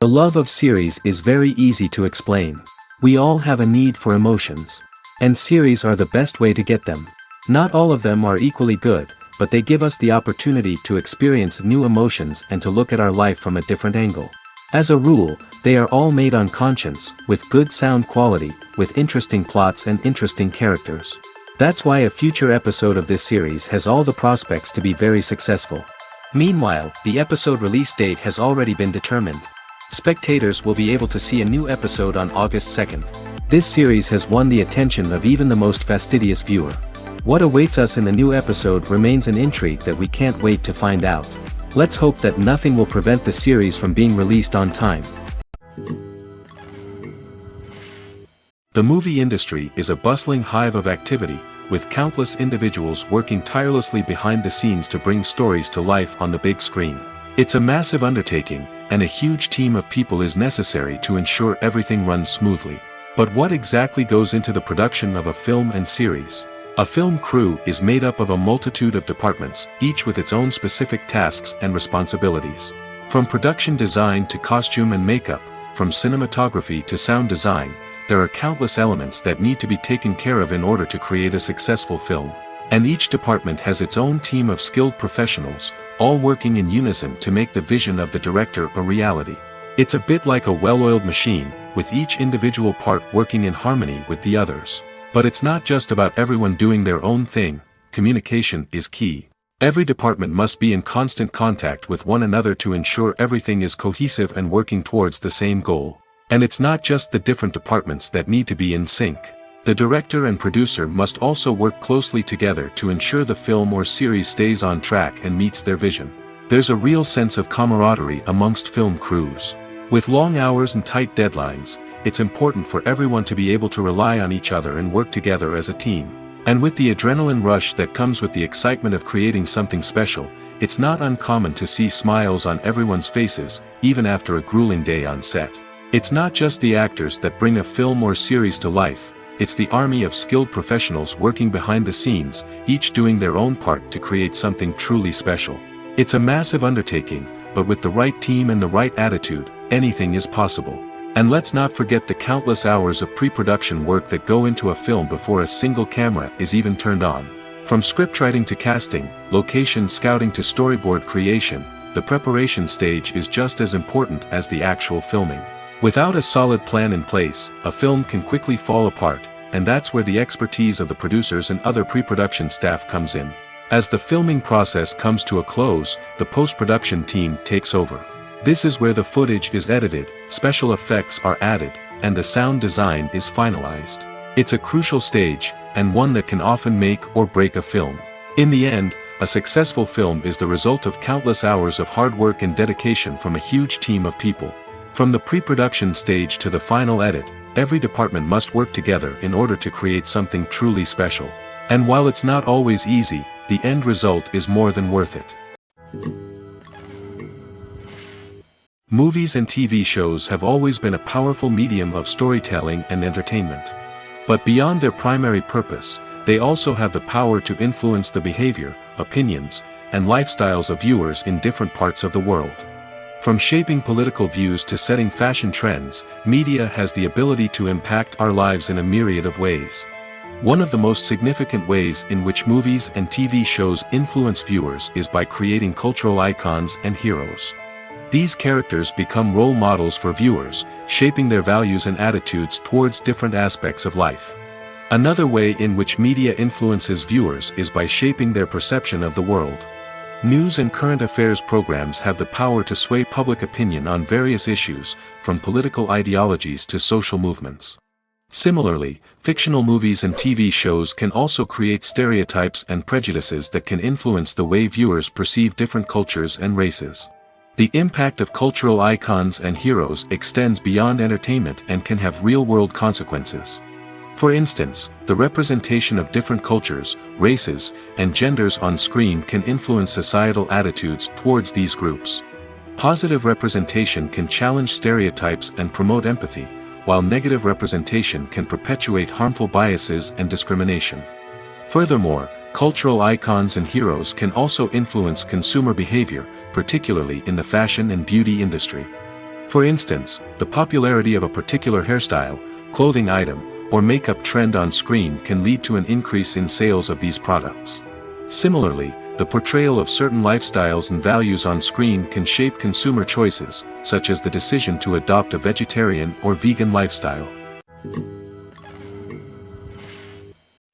The love of series is very easy to explain. We all have a need for emotions. And series are the best way to get them. Not all of them are equally good, but they give us the opportunity to experience new emotions and to look at our life from a different angle. As a rule, they are all made on conscience, with good sound quality, with interesting plots and interesting characters. That's why a future episode of this series has all the prospects to be very successful. Meanwhile, the episode release date has already been determined. Spectators will be able to see a new episode on August 2nd. This series has won the attention of even the most fastidious viewer. What awaits us in the new episode remains an intrigue that we can't wait to find out. Let's hope that nothing will prevent the series from being released on time. The movie industry is a bustling hive of activity, with countless individuals working tirelessly behind the scenes to bring stories to life on the big screen. It's a massive undertaking, and a huge team of people is necessary to ensure everything runs smoothly. But what exactly goes into the production of a film and series? A film crew is made up of a multitude of departments, each with its own specific tasks and responsibilities. From production design to costume and makeup, from cinematography to sound design, there are countless elements that need to be taken care of in order to create a successful film. And each department has its own team of skilled professionals, all working in unison to make the vision of the director a reality. It's a bit like a well-oiled machine, with each individual part working in harmony with the others. But it's not just about everyone doing their own thing. Communication is key. Every department must be in constant contact with one another to ensure everything is cohesive and working towards the same goal. And it's not just the different departments that need to be in sync. The director and producer must also work closely together to ensure the film or series stays on track and meets their vision. There's a real sense of camaraderie amongst film crews. With long hours and tight deadlines, it's important for everyone to be able to rely on each other and work together as a team. And with the adrenaline rush that comes with the excitement of creating something special, it's not uncommon to see smiles on everyone's faces, even after a grueling day on set. It's not just the actors that bring a film or series to life, it's the army of skilled professionals working behind the scenes, each doing their own part to create something truly special. It's a massive undertaking, but with the right team and the right attitude, anything is possible. And let's not forget the countless hours of pre-production work that go into a film before a single camera is even turned on. From scriptwriting to casting, location scouting to storyboard creation, the preparation stage is just as important as the actual filming. Without a solid plan in place, a film can quickly fall apart, and that's where the expertise of the producers and other pre-production staff comes in. As the filming process comes to a close, the post-production team takes over. This is where the footage is edited, special effects are added, and the sound design is finalized. It's a crucial stage, and one that can often make or break a film. In the end, a successful film is the result of countless hours of hard work and dedication from a huge team of people. From the pre-production stage to the final edit, every department must work together in order to create something truly special. And while it's not always easy, the end result is more than worth it. Movies and TV shows have always been a powerful medium of storytelling and entertainment. But beyond their primary purpose, they also have the power to influence the behavior, opinions, and lifestyles of viewers in different parts of the world. From shaping political views to setting fashion trends, media has the ability to impact our lives in a myriad of ways. One of the most significant ways in which movies and TV shows influence viewers is by creating cultural icons and heroes. These characters become role models for viewers, shaping their values and attitudes towards different aspects of life. Another way in which media influences viewers is by shaping their perception of the world. News and current affairs programs have the power to sway public opinion on various issues, from political ideologies to social movements. Similarly, fictional movies and TV shows can also create stereotypes and prejudices that can influence the way viewers perceive different cultures and races. The impact of cultural icons and heroes extends beyond entertainment and can have real-world consequences. For instance, the representation of different cultures, races, and genders on screen can influence societal attitudes towards these groups. Positive representation can challenge stereotypes and promote empathy, while negative representation can perpetuate harmful biases and discrimination. Furthermore, cultural icons and heroes can also influence consumer behavior, particularly in the fashion and beauty industry. For instance, the popularity of a particular hairstyle, clothing item, or makeup trend on screen can lead to an increase in sales of these products. Similarly, the portrayal of certain lifestyles and values on screen can shape consumer choices, such as the decision to adopt a vegetarian or vegan lifestyle.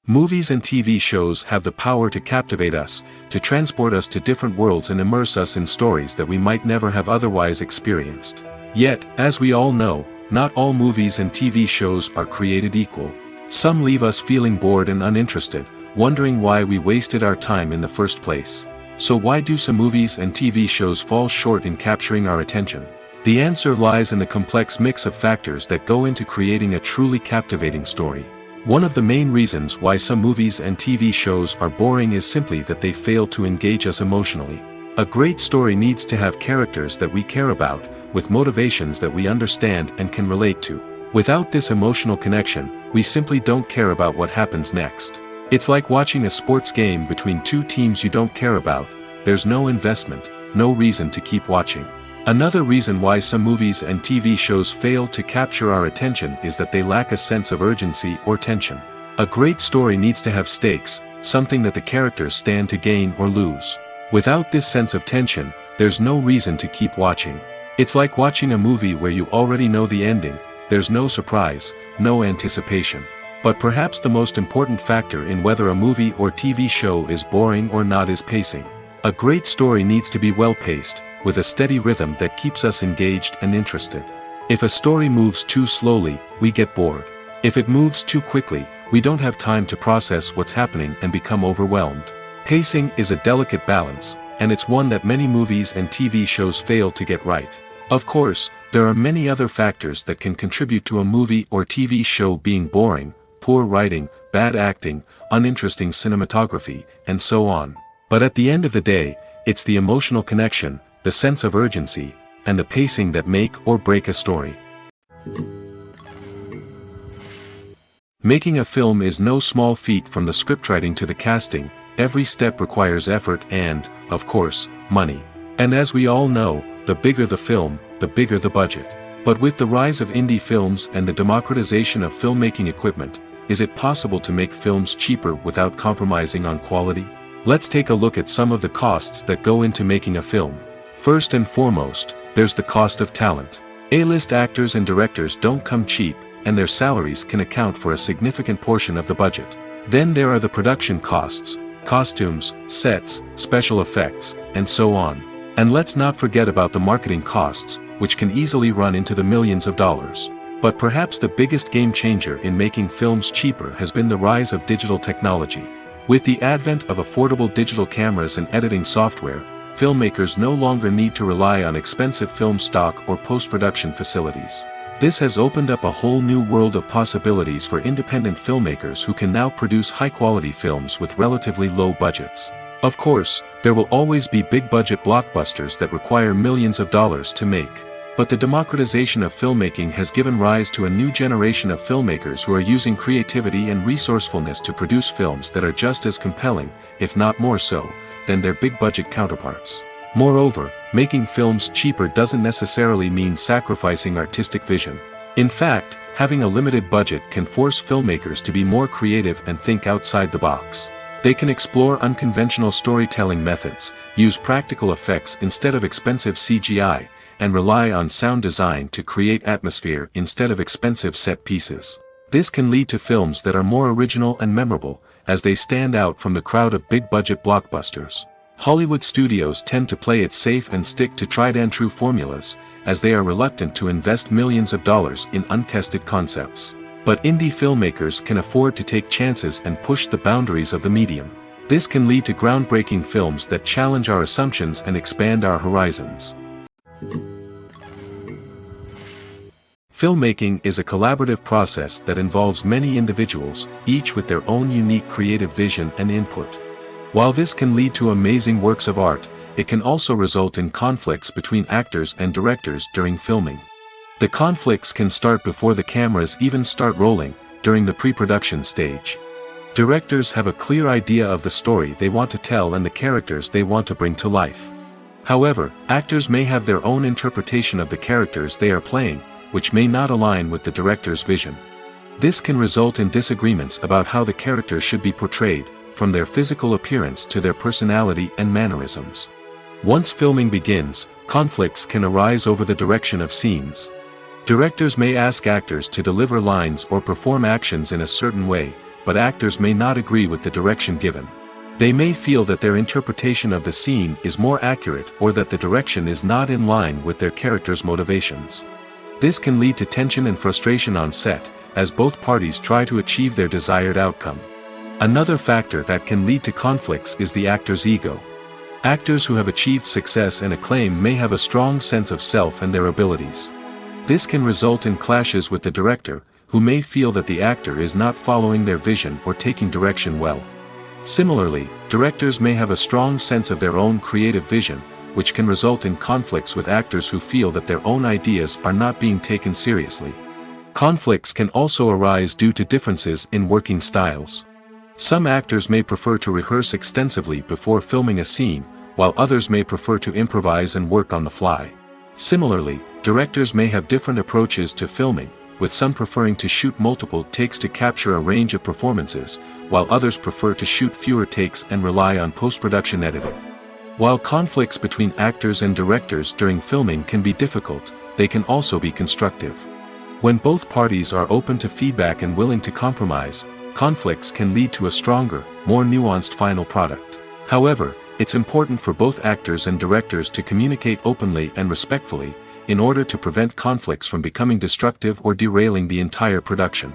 Movies and TV shows have the power to captivate us, to transport us to different worlds and immerse us in stories that we might never have otherwise experienced. Yet, as we all know, not all movies and TV shows are created equal. Some leave us feeling bored and uninterested, wondering why we wasted our time in the first place. So why do some movies and TV shows fall short in capturing our attention? The answer lies in the complex mix of factors that go into creating a truly captivating story. One of the main reasons why some movies and TV shows are boring is simply that they fail to engage us emotionally. A great story needs to have characters that we care about, with motivations that we understand and can relate to. Without this emotional connection, we simply don't care about what happens next. It's like watching a sports game between two teams you don't care about. There's no investment, no reason to keep watching. Another reason why some movies and TV shows fail to capture our attention is that they lack a sense of urgency or tension. A great story needs to have stakes, something that the characters stand to gain or lose. Without this sense of tension, there's no reason to keep watching. It's like watching a movie where you already know the ending. There's no surprise, no anticipation. But perhaps the most important factor in whether a movie or TV show is boring or not is pacing. A great story needs to be well-paced, with a steady rhythm that keeps us engaged and interested. If a story moves too slowly, we get bored. If it moves too quickly, we don't have time to process what's happening and become overwhelmed. Pacing is a delicate balance, and it's one that many movies and TV shows fail to get right. Of course, there are many other factors that can contribute to a movie or TV show being boring: poor writing, bad acting, uninteresting cinematography, and so on. But at the end of the day, it's the emotional connection, the sense of urgency, and the pacing that make or break a story. Making a film is no small feat. From the scriptwriting to the casting, every step requires effort and, of course, money. And as we all know, the bigger the film, the bigger the budget. But with the rise of indie films and the democratization of filmmaking equipment, is it possible to make films cheaper without compromising on quality? Let's take a look at some of the costs that go into making a film. First and foremost, there's the cost of talent. A-list actors and directors don't come cheap, and their salaries can account for a significant portion of the budget. Then there are the production costs: costumes, sets, special effects, and so on. And let's not forget about the marketing costs, which can easily run into the millions of dollars. But perhaps the biggest game changer in making films cheaper has been the rise of digital technology. With the advent of affordable digital cameras and editing software, filmmakers no longer need to rely on expensive film stock or post-production facilities. This has opened up a whole new world of possibilities for independent filmmakers who can now produce high-quality films with relatively low budgets. Of course, there will always be big-budget blockbusters that require millions of dollars to make. But the democratization of filmmaking has given rise to a new generation of filmmakers who are using creativity and resourcefulness to produce films that are just as compelling, if not more so, than their big-budget counterparts. Moreover, making films cheaper doesn't necessarily mean sacrificing artistic vision. In fact, having a limited budget can force filmmakers to be more creative and think outside the box. They can explore unconventional storytelling methods, use practical effects instead of expensive CGI, and rely on sound design to create atmosphere instead of expensive set pieces. This can lead to films that are more original and memorable, as they stand out from the crowd of big-budget blockbusters. Hollywood studios tend to play it safe and stick to tried-and-true formulas, as they are reluctant to invest millions of dollars in untested concepts. But indie filmmakers can afford to take chances and push the boundaries of the medium. This can lead to groundbreaking films that challenge our assumptions and expand our horizons. Filmmaking is a collaborative process that involves many individuals, each with their own unique creative vision and input. While this can lead to amazing works of art, it can also result in conflicts between actors and directors during filming. The conflicts can start before the cameras even start rolling, during the pre-production stage. Directors have a clear idea of the story they want to tell and the characters they want to bring to life. However, actors may have their own interpretation of the characters they are playing, which may not align with the director's vision. This can result in disagreements about how the characters should be portrayed, from their physical appearance to their personality and mannerisms. Once filming begins, conflicts can arise over the direction of scenes. Directors may ask actors to deliver lines or perform actions in a certain way, but actors may not agree with the direction given. They may feel that their interpretation of the scene is more accurate or that the direction is not in line with their character's motivations. This can lead to tension and frustration on set, as both parties try to achieve their desired outcome. Another factor that can lead to conflicts is the actor's ego. Actors who have achieved success and acclaim may have a strong sense of self and their abilities. This can result in clashes with the director, who may feel that the actor is not following their vision or taking direction well. Similarly, directors may have a strong sense of their own creative vision, which can result in conflicts with actors who feel that their own ideas are not being taken seriously. Conflicts can also arise due to differences in working styles. Some actors may prefer to rehearse extensively before filming a scene, while others may prefer to improvise and work on the fly. Similarly, directors may have different approaches to filming, with some preferring to shoot multiple takes to capture a range of performances, while others prefer to shoot fewer takes and rely on post-production editing. While conflicts between actors and directors during filming can be difficult, they can also be constructive. When both parties are open to feedback and willing to compromise, conflicts can lead to a stronger, more nuanced final product. However, it's important for both actors and directors to communicate openly and respectfully, in order to prevent conflicts from becoming destructive or derailing the entire production.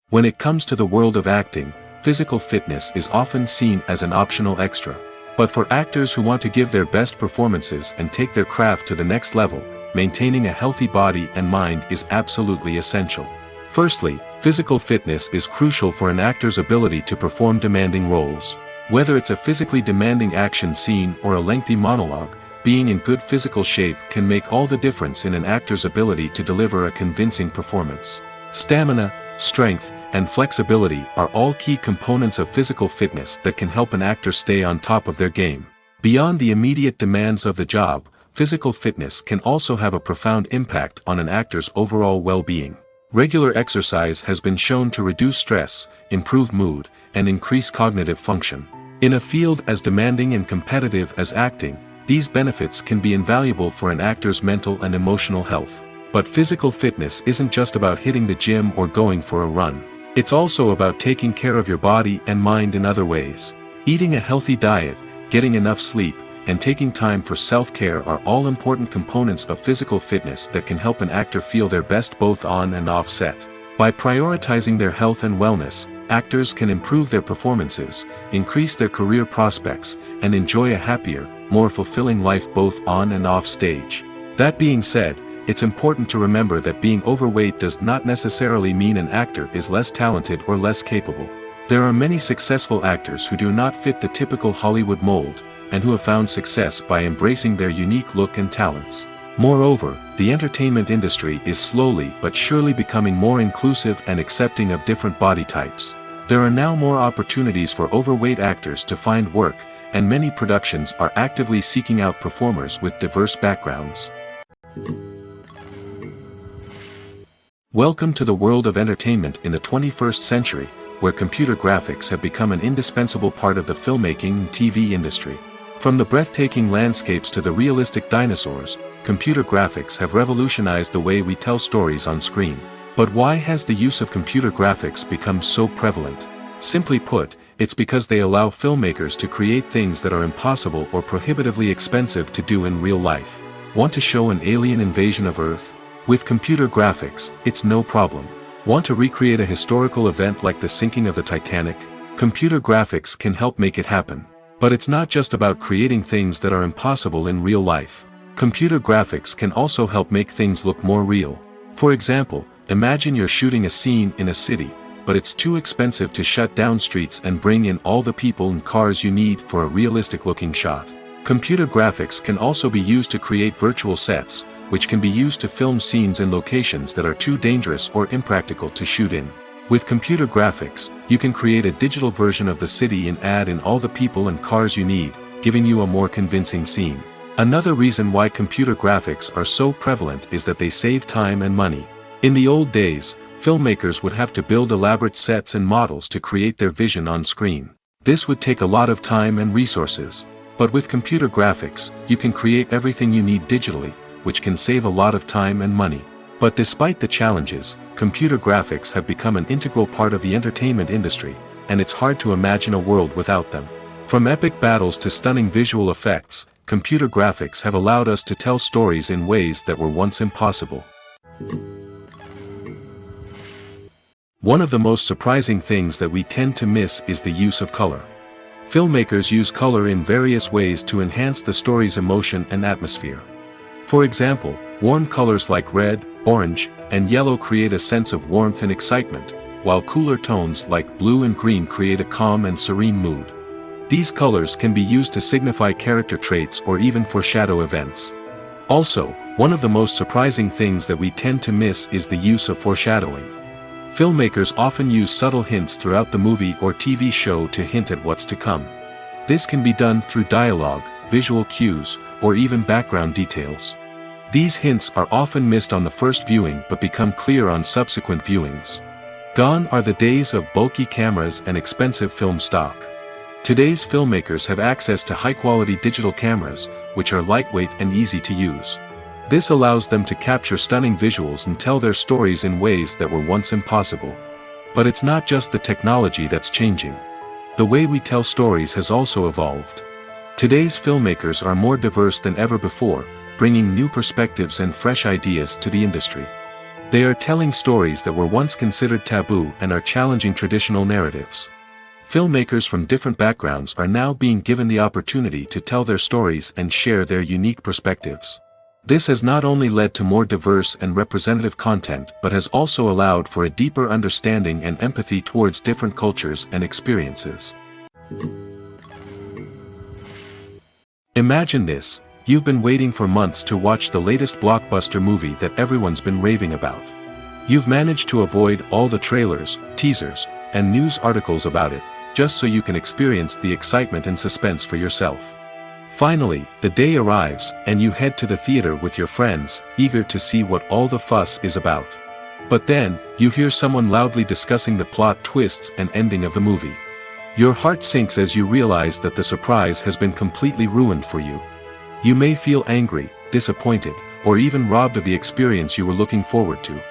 When it comes to the world of acting, physical fitness is often seen as an optional extra. But for actors who want to give their best performances and take their craft to the next level, maintaining a healthy body and mind is absolutely essential. Firstly, physical fitness is crucial for an actor's ability to perform demanding roles. Whether it's a physically demanding action scene or a lengthy monologue, being in good physical shape can make all the difference in an actor's ability to deliver a convincing performance. Stamina, strength, and flexibility are all key components of physical fitness that can help an actor stay on top of their game. Beyond the immediate demands of the job, physical fitness can also have a profound impact on an actor's overall well-being. Regular exercise has been shown to reduce stress, improve mood, and increase cognitive function. In a field as demanding and competitive as acting, these benefits can be invaluable for an actor's mental and emotional health. But physical fitness isn't just about hitting the gym or going for a run. It's also about taking care of your body and mind in other ways. Eating a healthy diet, getting enough sleep, and taking time for self-care are all important components of physical fitness that can help an actor feel their best both on and off set. By prioritizing their health and wellness, actors can improve their performances, increase their career prospects, and enjoy a happier, more fulfilling life both on and off stage. That being said, it's important to remember that being overweight does not necessarily mean an actor is less talented or less capable. There are many successful actors who do not fit the typical Hollywood mold, and who have found success by embracing their unique look and talents. Moreover, the entertainment industry is slowly but surely becoming more inclusive and accepting of different body types. There are now more opportunities for overweight actors to find work, and many productions are actively seeking out performers with diverse backgrounds. Welcome to the world of entertainment in the 21st century, where computer graphics have become an indispensable part of the filmmaking and TV industry. From the breathtaking landscapes to the realistic dinosaurs, computer graphics have revolutionized the way we tell stories on screen. But why has the use of computer graphics become so prevalent? Simply put, it's because they allow filmmakers to create things that are impossible or prohibitively expensive to do in real life. Want to show an alien invasion of Earth? With computer graphics, it's no problem. Want to recreate a historical event like the sinking of the Titanic? Computer graphics can help make it happen. But it's not just about creating things that are impossible in real life. Computer graphics can also help make things look more real. For example, imagine you're shooting a scene in a city, but it's too expensive to shut down streets and bring in all the people and cars you need for a realistic-looking shot. Computer graphics can also be used to create virtual sets, which can be used to film scenes in locations that are too dangerous or impractical to shoot in. With computer graphics, you can create a digital version of the city and add in all the people and cars you need, giving you a more convincing scene. Another reason why computer graphics are so prevalent is that they save time and money. In the old days, filmmakers would have to build elaborate sets and models to create their vision on screen. This would take a lot of time and resources. But with computer graphics, you can create everything you need digitally, which can save a lot of time and money. But despite the challenges, computer graphics have become an integral part of the entertainment industry, and it's hard to imagine a world without them. From epic battles to stunning visual effects, computer graphics have allowed us to tell stories in ways that were once impossible. One of the most surprising things that we tend to miss is the use of color. Filmmakers use color in various ways to enhance the story's emotion and atmosphere. For example, warm colors like red, orange, and yellow create a sense of warmth and excitement, while cooler tones like blue and green create a calm and serene mood. These colors can be used to signify character traits or even foreshadow events. Also, one of the most surprising things that we tend to miss is the use of foreshadowing. Filmmakers often use subtle hints throughout the movie or TV show to hint at what's to come. This can be done through dialogue, visual cues, or even background details. These hints are often missed on the first viewing but become clear on subsequent viewings. Gone are the days of bulky cameras and expensive film stock. Today's filmmakers have access to high-quality digital cameras, which are lightweight and easy to use. This allows them to capture stunning visuals and tell their stories in ways that were once impossible. But it's not just the technology that's changing. The way we tell stories has also evolved. Today's filmmakers are more diverse than ever before, bringing new perspectives and fresh ideas to the industry. They are telling stories that were once considered taboo and are challenging traditional narratives. Filmmakers from different backgrounds are now being given the opportunity to tell their stories and share their unique perspectives. This has not only led to more diverse and representative content but has also allowed for a deeper understanding and empathy towards different cultures and experiences. Imagine this: you've been waiting for months to watch the latest blockbuster movie that everyone's been raving about. You've managed to avoid all the trailers, teasers, and news articles about it, just so you can experience the excitement and suspense for yourself. Finally, the day arrives, and you head to the theater with your friends, eager to see what all the fuss is about. But then, you hear someone loudly discussing the plot twists and ending of the movie. Your heart sinks as you realize that the surprise has been completely ruined for you. You may feel angry, disappointed, or even robbed of the experience you were looking forward to.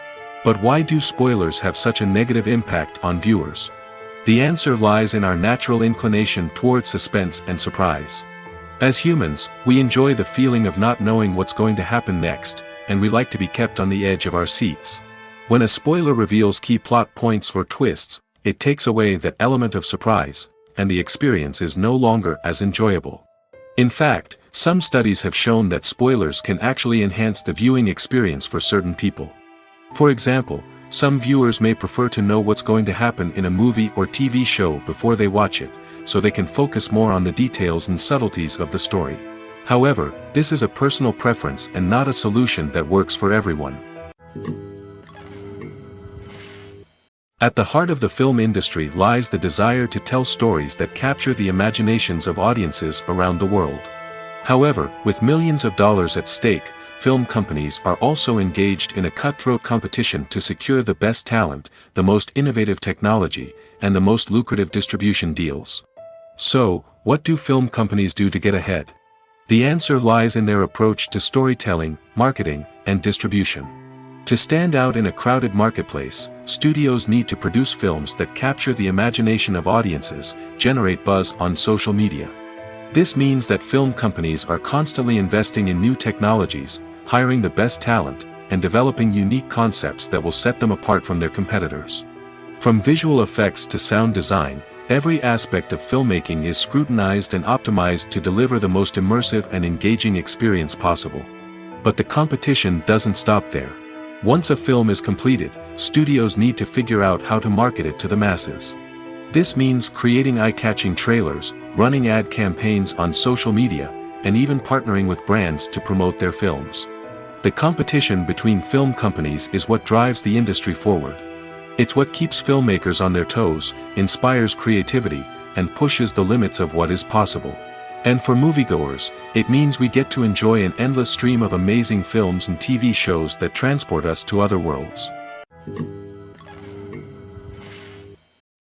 But why do spoilers have such a negative impact on viewers? The answer lies in our natural inclination towards suspense and surprise. As humans, we enjoy the feeling of not knowing what's going to happen next, and we like to be kept on the edge of our seats. When a spoiler reveals key plot points or twists, it takes away that element of surprise, and the experience is no longer as enjoyable. In fact, some studies have shown that spoilers can actually enhance the viewing experience for certain people. For example, some viewers may prefer to know what's going to happen in a movie or TV show before they watch it, so they can focus more on the details and subtleties of the story. However, this is a personal preference and not a solution that works for everyone. At the heart of the film industry lies the desire to tell stories that capture the imaginations of audiences around the world. However, with millions of dollars at stake, film companies are also engaged in a cutthroat competition to secure the best talent, the most innovative technology, and the most lucrative distribution deals. So, what do film companies do to get ahead? The answer lies in their approach to storytelling, marketing, and distribution. To stand out in a crowded marketplace, studios need to produce films that capture the imagination of audiences, generate buzz on social media. This means that film companies are constantly investing in new technologies, hiring the best talent, and developing unique concepts that will set them apart from their competitors. From visual effects to sound design, every aspect of filmmaking is scrutinized and optimized to deliver the most immersive and engaging experience possible. But the competition doesn't stop there. Once a film is completed, studios need to figure out how to market it to the masses. This means creating eye-catching trailers, running ad campaigns on social media, and even partnering with brands to promote their films. The competition between film companies is what drives the industry forward. It's what keeps filmmakers on their toes, inspires creativity, and pushes the limits of what is possible. And for moviegoers, it means we get to enjoy an endless stream of amazing films and TV shows that transport us to other worlds.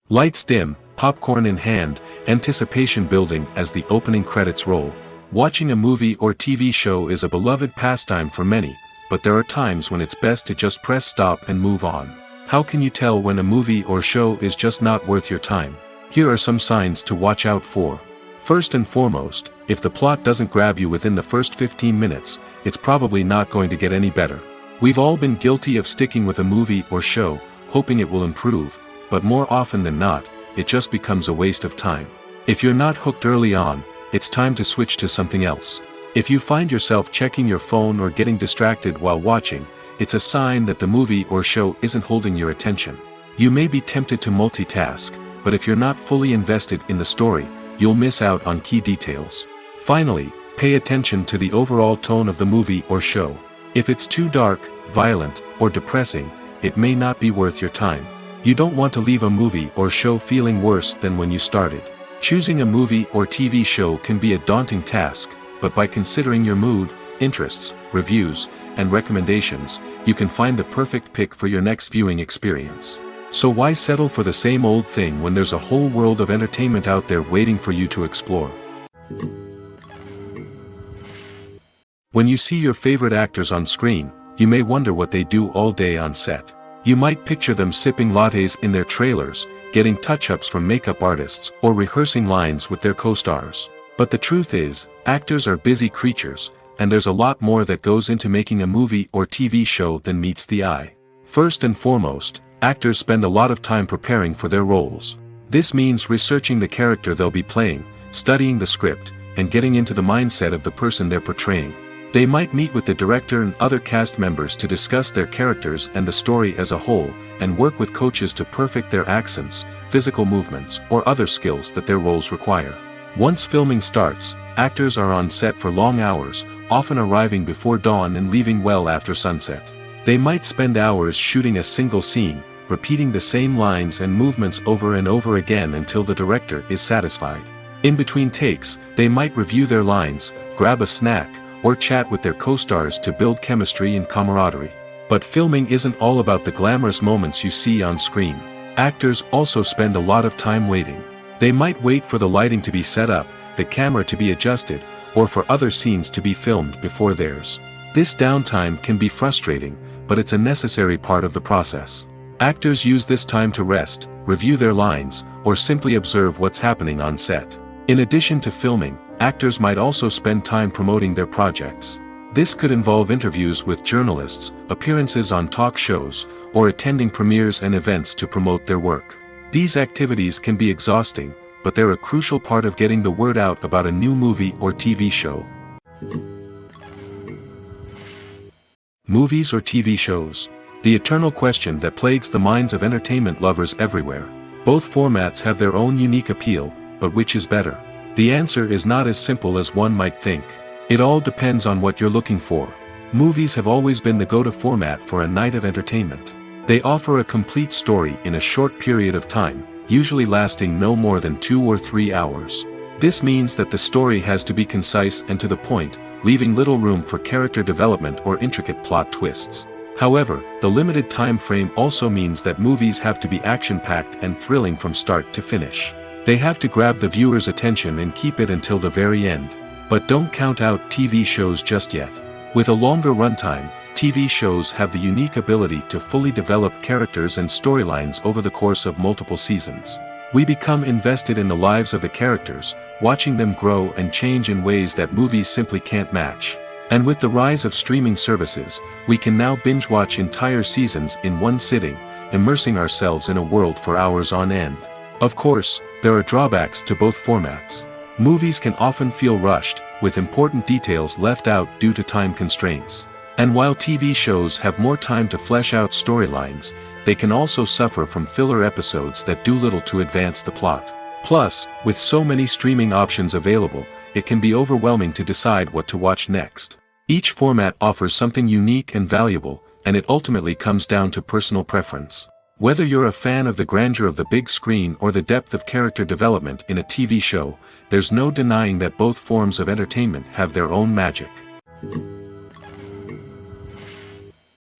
Lights dim, popcorn in hand, anticipation building as the opening credits roll. Watching a movie or TV show is a beloved pastime for many, but there are times when it's best to just press stop and move on. How can you tell when a movie or show is just not worth your time? Here are some signs to watch out for. First and foremost, if the plot doesn't grab you within the first 15 minutes, it's probably not going to get any better. We've all been guilty of sticking with a movie or show, hoping it will improve, but more often than not, it just becomes a waste of time. If you're not hooked early on, it's time to switch to something else. If you find yourself checking your phone or getting distracted while watching, it's a sign that the movie or show isn't holding your attention. You may be tempted to multitask, but if you're not fully invested in the story, you'll miss out on key details. Finally, pay attention to the overall tone of the movie or show. If it's too dark, violent, or depressing, it may not be worth your time. You don't want to leave a movie or show feeling worse than when you started. Choosing a movie or TV show can be a daunting task, but by considering your mood, interests, reviews, and recommendations, you can find the perfect pick for your next viewing experience. So why settle for the same old thing when there's a whole world of entertainment out there waiting for you to explore? When you see your favorite actors on screen, you may wonder what they do all day on set. You might picture them sipping lattes in their trailers, getting touch-ups from makeup artists, or rehearsing lines with their co-stars. But the truth is, actors are busy creatures, and there's a lot more that goes into making a movie or TV show than meets the eye. First and foremost, actors spend a lot of time preparing for their roles. This means researching the character they'll be playing, studying the script, and getting into the mindset of the person they're portraying. They might meet with the director and other cast members to discuss their characters and the story as a whole, and work with coaches to perfect their accents, physical movements, or other skills that their roles require. Once filming starts, actors are on set for long hours, often arriving before dawn and leaving well after sunset. They might spend hours shooting a single scene, repeating the same lines and movements over and over again until the director is satisfied. In between takes, they might review their lines, grab a snack, or chat with their co-stars to build chemistry and camaraderie. But filming isn't all about the glamorous moments you see on screen. Actors also spend a lot of time waiting. They might wait for the lighting to be set up, the camera to be adjusted, or for other scenes to be filmed before theirs. This downtime can be frustrating, but it's a necessary part of the process. Actors use this time to rest, review their lines, or simply observe what's happening on set. In addition to filming, actors might also spend time promoting their projects. This could involve interviews with journalists, appearances on talk shows, or attending premieres and events to promote their work. These activities can be exhausting, but they're a crucial part of getting the word out about a new movie or TV show. Movies or TV shows? The eternal question that plagues the minds of entertainment lovers everywhere. Both formats have their own unique appeal, but which is better? The answer is not as simple as one might think. It all depends on what you're looking for. Movies have always been the go-to format for a night of entertainment. They offer a complete story in a short period of time, usually lasting no more than 2 or 3 hours. This means that the story has to be concise and to the point, leaving little room for character development or intricate plot twists. However, the limited time frame also means that movies have to be action-packed and thrilling from start to finish. They have to grab the viewer's attention and keep it until the very end. But don't count out TV shows just yet. With a longer runtime, TV shows have the unique ability to fully develop characters and storylines over the course of multiple seasons. We become invested in the lives of the characters, watching them grow and change in ways that movies simply can't match. And with the rise of streaming services, we can now binge-watch entire seasons in one sitting, immersing ourselves in a world for hours on end. Of course, there are drawbacks to both formats. Movies can often feel rushed, with important details left out due to time constraints. And while TV shows have more time to flesh out storylines, they can also suffer from filler episodes that do little to advance the plot. Plus, with so many streaming options available, it can be overwhelming to decide what to watch next. Each format offers something unique and valuable, and it ultimately comes down to personal preference. Whether you're a fan of the grandeur of the big screen or the depth of character development in a TV show, there's no denying that both forms of entertainment have their own magic.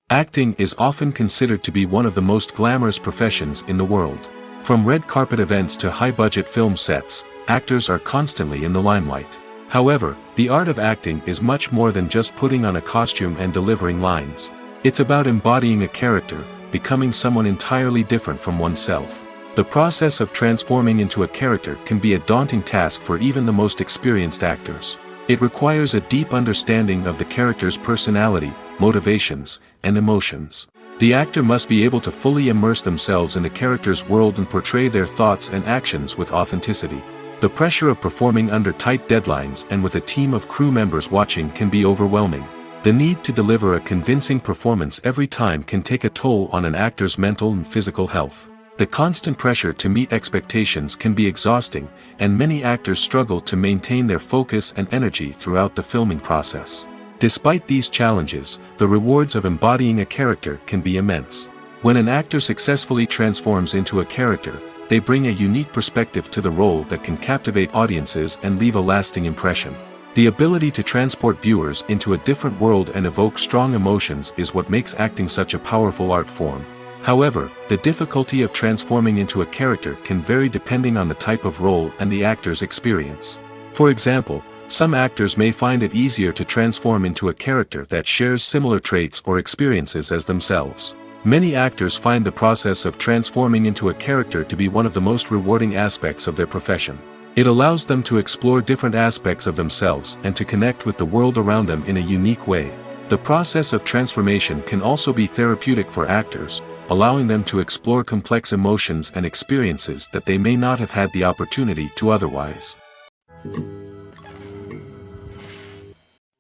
Acting is often considered to be one of the most glamorous professions in the world. From red carpet events to high-budget film sets, actors are constantly in the limelight. However, the art of acting is much more than just putting on a costume and delivering lines. It's about embodying a character, becoming someone entirely different from oneself. The process of transforming into a character can be a daunting task for even the most experienced actors. It requires a deep understanding of the character's personality, motivations, and emotions. The actor must be able to fully immerse themselves in the character's world and portray their thoughts and actions with authenticity. The pressure of performing under tight deadlines and with a team of crew members watching can be overwhelming. The need to deliver a convincing performance every time can take a toll on an actor's mental and physical health. The constant pressure to meet expectations can be exhausting, and many actors struggle to maintain their focus and energy throughout the filming process. Despite these challenges, the rewards of embodying a character can be immense. When an actor successfully transforms into a character, they bring a unique perspective to the role that can captivate audiences and leave a lasting impression. The ability to transport viewers into a different world and evoke strong emotions is what makes acting such a powerful art form. However, the difficulty of transforming into a character can vary depending on the type of role and the actor's experience. For example, some actors may find it easier to transform into a character that shares similar traits or experiences as themselves. Many actors find the process of transforming into a character to be one of the most rewarding aspects of their profession. It allows them to explore different aspects of themselves and to connect with the world around them in a unique way. The process of transformation can also be therapeutic for actors, allowing them to explore complex emotions and experiences that they may not have had the opportunity to otherwise.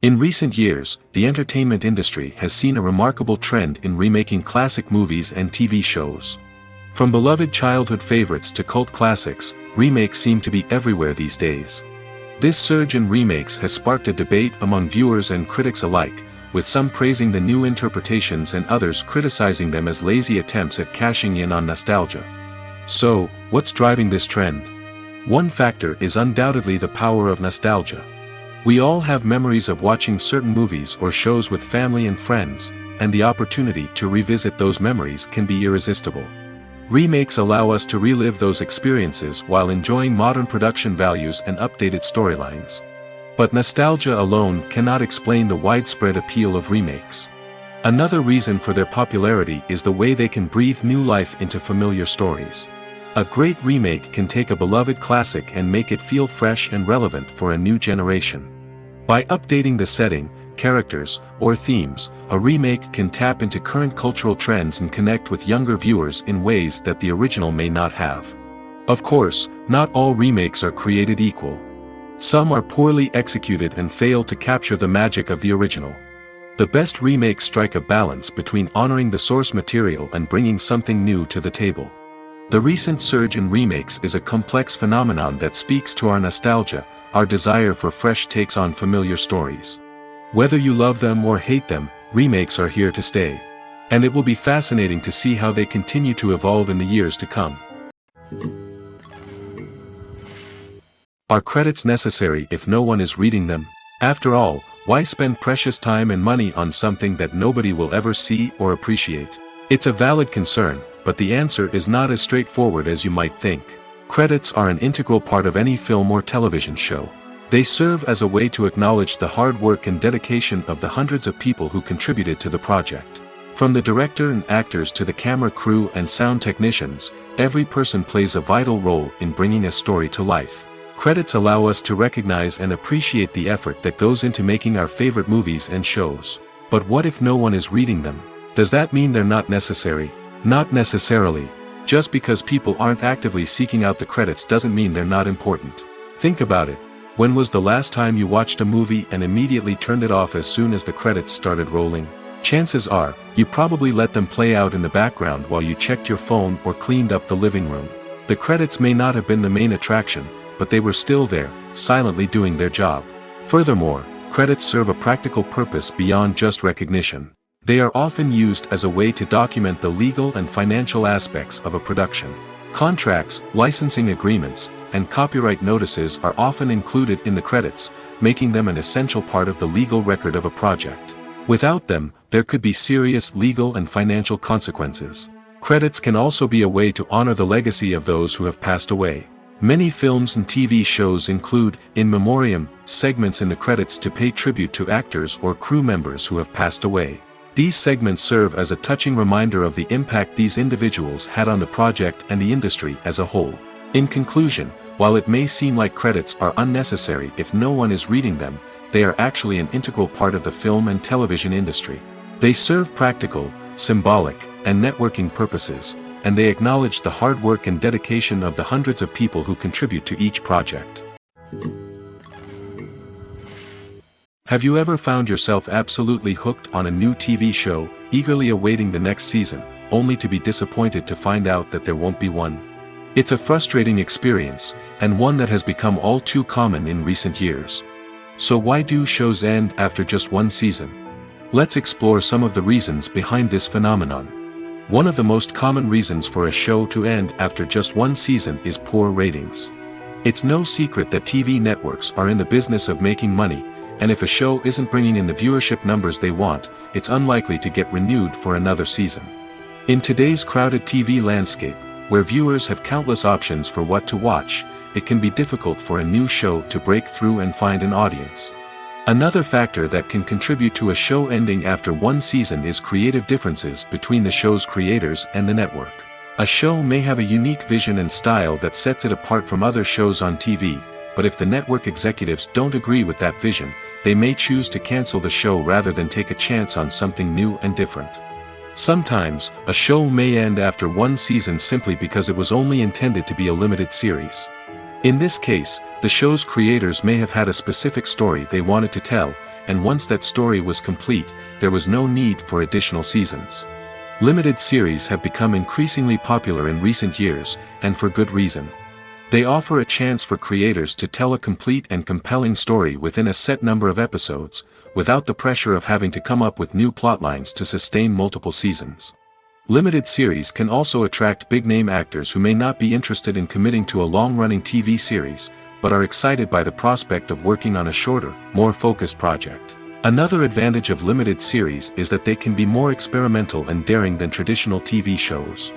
In recent years, the entertainment industry has seen a remarkable trend in remaking classic movies and TV shows. From beloved childhood favorites to cult classics, remakes seem to be everywhere these days. This surge in remakes has sparked a debate among viewers and critics alike, with some praising the new interpretations and others criticizing them as lazy attempts at cashing in on nostalgia. So, what's driving this trend? One factor is undoubtedly the power of nostalgia. We all have memories of watching certain movies or shows with family and friends, and the opportunity to revisit those memories can be irresistible. Remakes allow us to relive those experiences while enjoying modern production values and updated storylines. But nostalgia alone cannot explain the widespread appeal of remakes. Another reason for their popularity is the way they can breathe new life into familiar stories. A great remake can take a beloved classic and make it feel fresh and relevant for a new generation. By updating the setting, characters, or themes, a remake can tap into current cultural trends and connect with younger viewers in ways that the original may not have. Of course, not all remakes are created equal. Some are poorly executed and fail to capture the magic of the original. The best remakes strike a balance between honoring the source material and bringing something new to the table. The recent surge in remakes is a complex phenomenon that speaks to our nostalgia, our desire for fresh takes on familiar stories. Whether you love them or hate them, remakes are here to stay. And it will be fascinating to see how they continue to evolve in the years to come. Are credits necessary if no one is reading them? After all, why spend precious time and money on something that nobody will ever see or appreciate? It's a valid concern, but the answer is not as straightforward as you might think. Credits are an integral part of any film or television show. They serve as a way to acknowledge the hard work and dedication of the hundreds of people who contributed to the project. From the director and actors to the camera crew and sound technicians, every person plays a vital role in bringing a story to life. Credits allow us to recognize and appreciate the effort that goes into making our favorite movies and shows. But what if no one is reading them? Does that mean they're not necessary? Not necessarily. Just because people aren't actively seeking out the credits doesn't mean they're not important. Think about it. When was the last time you watched a movie and immediately turned it off as soon as the credits started rolling? Chances are, you probably let them play out in the background while you checked your phone or cleaned up the living room. The credits may not have been the main attraction, but they were still there, silently doing their job. Furthermore, credits serve a practical purpose beyond just recognition. They are often used as a way to document the legal and financial aspects of a production. Contracts, licensing agreements, and copyright notices are often included in the credits, making them an essential part of the legal record of a project. Without them, there could be serious legal and financial consequences. Credits can also be a way to honor the legacy of those who have passed away. Many films and TV shows include, in memoriam, segments in the credits to pay tribute to actors or crew members who have passed away. These segments serve as a touching reminder of the impact these individuals had on the project and the industry as a whole. In conclusion, while it may seem like credits are unnecessary if no one is reading them, they are actually an integral part of the film and television industry. They serve practical, symbolic, and networking purposes, and they acknowledge the hard work and dedication of the hundreds of people who contribute to each project. Have you ever found yourself absolutely hooked on a new TV show, eagerly awaiting the next season, only to be disappointed to find out that there won't be one? It's a frustrating experience, and one that has become all too common in recent years. So why do shows end after just one season? Let's explore some of the reasons behind this phenomenon. One of the most common reasons for a show to end after just one season is poor ratings. It's no secret that TV networks are in the business of making money, and if a show isn't bringing in the viewership numbers they want, it's unlikely to get renewed for another season. In today's crowded TV landscape, where viewers have countless options for what to watch, it can be difficult for a new show to break through and find an audience. Another factor that can contribute to a show ending after one season is creative differences between the show's creators and the network. A show may have a unique vision and style that sets it apart from other shows on TV, but if the network executives don't agree with that vision, they may choose to cancel the show rather than take a chance on something new and different. Sometimes, a show may end after one season simply because it was only intended to be a limited series. In this case, the show's creators may have had a specific story they wanted to tell, and once that story was complete, there was no need for additional seasons. Limited series have become increasingly popular in recent years, and for good reason. They offer a chance for creators to tell a complete and compelling story within a set number of episodes, without the pressure of having to come up with new plotlines to sustain multiple seasons. Limited series can also attract big-name actors who may not be interested in committing to a long-running TV series, but are excited by the prospect of working on a shorter, more focused project. Another advantage of limited series is that they can be more experimental and daring than traditional TV shows.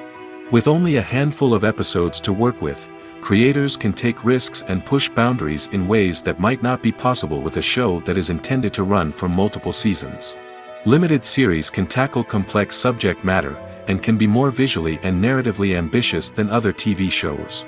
With only a handful of episodes to work with, creators can take risks and push boundaries in ways that might not be possible with a show that is intended to run for multiple seasons. Limited series can tackle complex subject matter, and can be more visually and narratively ambitious than other TV shows.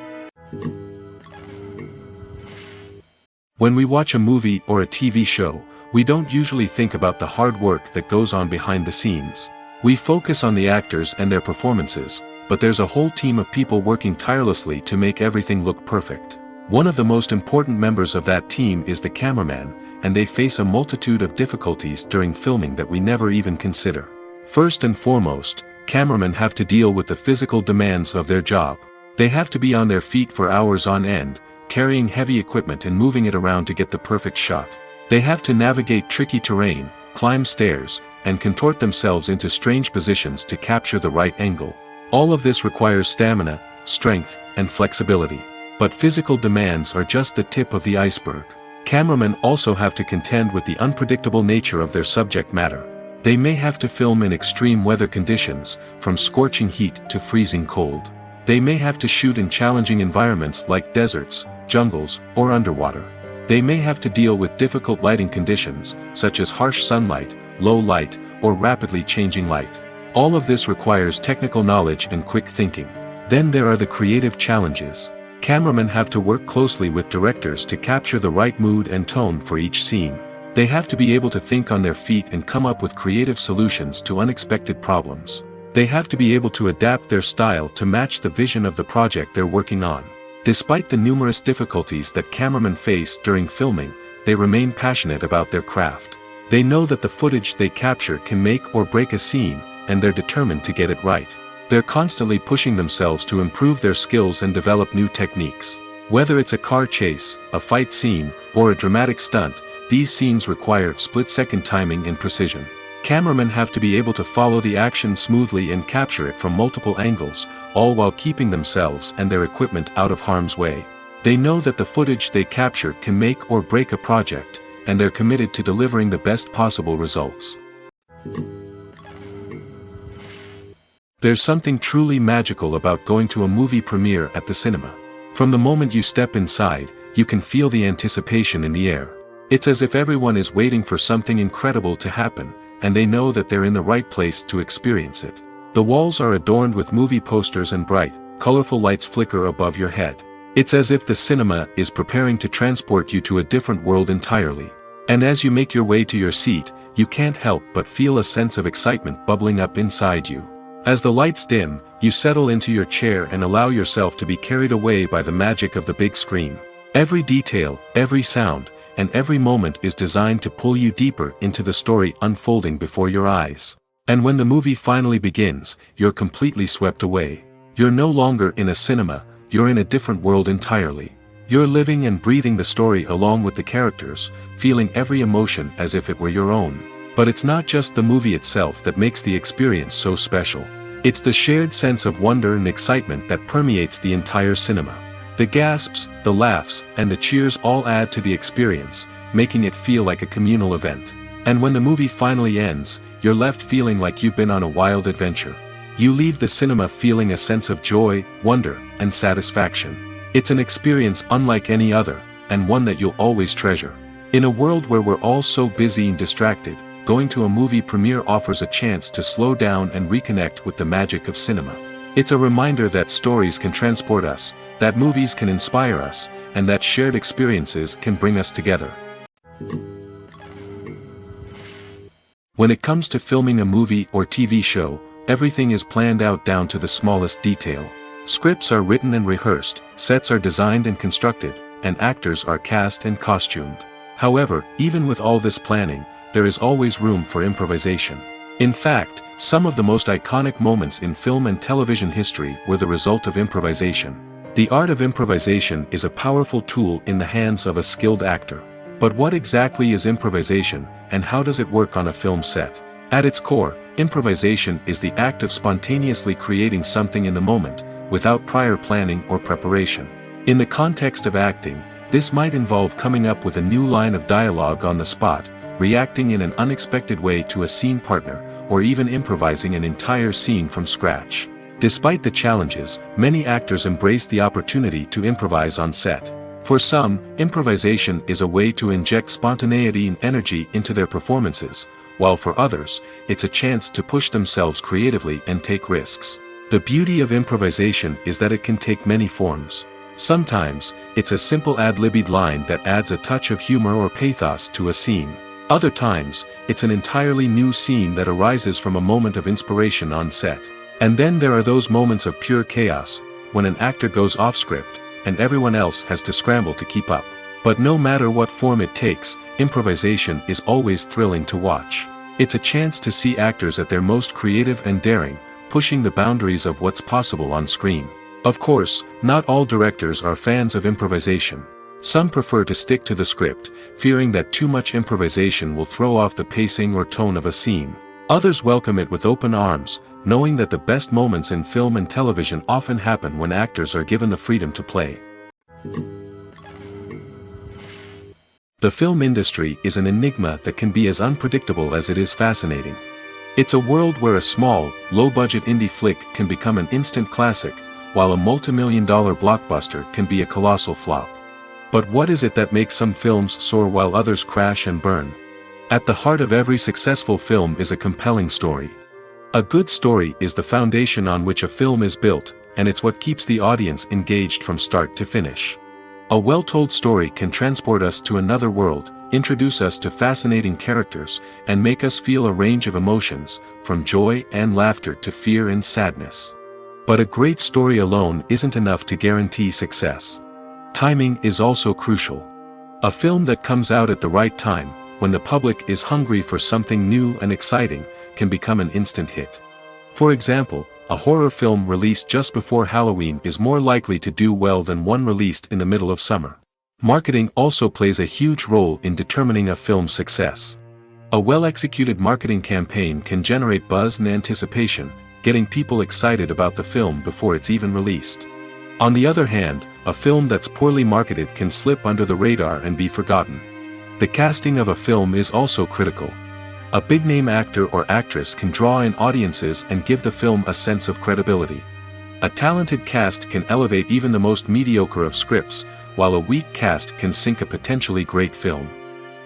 When we watch a movie or a TV show, we don't usually think about the hard work that goes on behind the scenes. We focus on the actors and their performances, but there's a whole team of people working tirelessly to make everything look perfect. One of the most important members of that team is the cameraman, and they face a multitude of difficulties during filming that we never even consider. First and foremost, cameramen have to deal with the physical demands of their job. They have to be on their feet for hours on end, carrying heavy equipment and moving it around to get the perfect shot. They have to navigate tricky terrain, climb stairs, and contort themselves into strange positions to capture the right angle. All of this requires stamina, strength, and flexibility. But physical demands are just the tip of the iceberg. Cameramen also have to contend with the unpredictable nature of their subject matter. They may have to film in extreme weather conditions, from scorching heat to freezing cold. They may have to shoot in challenging environments like deserts, jungles, or underwater. They may have to deal with difficult lighting conditions, such as harsh sunlight, low light, or rapidly changing light. All of this requires technical knowledge and quick thinking. Then there are the creative challenges. Cameramen have to work closely with directors to capture the right mood and tone for each scene. They have to be able to think on their feet and come up with creative solutions to unexpected problems. They have to be able to adapt their style to match the vision of the project they're working on. Despite the numerous difficulties that cameramen face during filming, they remain passionate about their craft. They know that the footage they capture can make or break a scene, and they're determined to get it right. They're constantly pushing themselves to improve their skills and develop new techniques. Whether it's a car chase, a fight scene, or a dramatic stunt, these scenes require split-second timing and precision. Cameramen have to be able to follow the action smoothly and capture it from multiple angles, all while keeping themselves and their equipment out of harm's way. They know that the footage they capture can make or break a project, and they're committed to delivering the best possible results. There's something truly magical about going to a movie premiere at the cinema. From the moment you step inside, you can feel the anticipation in the air. It's as if everyone is waiting for something incredible to happen, and they know that they're in the right place to experience it. The walls are adorned with movie posters and bright, colorful lights flicker above your head. It's as if the cinema is preparing to transport you to a different world entirely. And as you make your way to your seat, you can't help but feel a sense of excitement bubbling up inside you. As the lights dim, you settle into your chair and allow yourself to be carried away by the magic of the big screen. Every detail, every sound, and every moment is designed to pull you deeper into the story unfolding before your eyes. And when the movie finally begins, you're completely swept away. You're no longer in a cinema, you're in a different world entirely. You're living and breathing the story along with the characters, feeling every emotion as if it were your own. But it's not just the movie itself that makes the experience so special. It's the shared sense of wonder and excitement that permeates the entire cinema. The gasps, the laughs, and the cheers all add to the experience, making it feel like a communal event. And when the movie finally ends, you're left feeling like you've been on a wild adventure. You leave the cinema feeling a sense of joy, wonder, and satisfaction. It's an experience unlike any other, and one that you'll always treasure. In a world where we're all so busy and distracted, going to a movie premiere offers a chance to slow down and reconnect with the magic of cinema. It's a reminder that stories can transport us, that movies can inspire us, and that shared experiences can bring us together. When it comes to filming a movie or TV show, everything is planned out down to the smallest detail. Scripts are written and rehearsed, sets are designed and constructed, and actors are cast and costumed. However, even with all this planning, there is always room for improvisation. In fact, some of the most iconic moments in film and television history were the result of improvisation. The art of improvisation is a powerful tool in the hands of a skilled actor. But what exactly is improvisation, and how does it work on a film set? At its core, improvisation is the act of spontaneously creating something in the moment, without prior planning or preparation. In the context of acting, this might involve coming up with a new line of dialogue on the spot, reacting in an unexpected way to a scene partner, or even improvising an entire scene from scratch. Despite the challenges, many actors embrace the opportunity to improvise on set. For some, improvisation is a way to inject spontaneity and energy into their performances, while for others, it's a chance to push themselves creatively and take risks. The beauty of improvisation is that it can take many forms. Sometimes, it's a simple ad-libbed line that adds a touch of humor or pathos to a scene. Other times, it's an entirely new scene that arises from a moment of inspiration on set. And then there are those moments of pure chaos, when an actor goes off script, and everyone else has to scramble to keep up. But no matter what form it takes, improvisation is always thrilling to watch. It's a chance to see actors at their most creative and daring, pushing the boundaries of what's possible on screen. Of course, not all directors are fans of improvisation. Some prefer to stick to the script, fearing that too much improvisation will throw off the pacing or tone of a scene. Others welcome it with open arms, knowing that the best moments in film and television often happen when actors are given the freedom to play. The film industry is an enigma that can be as unpredictable as it is fascinating. It's a world where a small, low-budget indie flick can become an instant classic, while a multi-million-dollar blockbuster can be a colossal flop. But what is it that makes some films soar while others crash and burn? At the heart of every successful film is a compelling story. A good story is the foundation on which a film is built, and it's what keeps the audience engaged from start to finish. A well-told story can transport us to another world, introduce us to fascinating characters, and make us feel a range of emotions, from joy and laughter to fear and sadness. But a great story alone isn't enough to guarantee success. Timing is also crucial. A film that comes out at the right time, when the public is hungry for something new and exciting, can become an instant hit. For example, a horror film released just before Halloween is more likely to do well than one released in the middle of summer. Marketing also plays a huge role in determining a film's success. A well-executed marketing campaign can generate buzz and anticipation, getting people excited about the film before it's even released. On the other hand, a film that's poorly marketed can slip under the radar and be forgotten. The casting of a film is also critical. A big-name actor or actress can draw in audiences and give the film a sense of credibility. A talented cast can elevate even the most mediocre of scripts, while a weak cast can sink a potentially great film.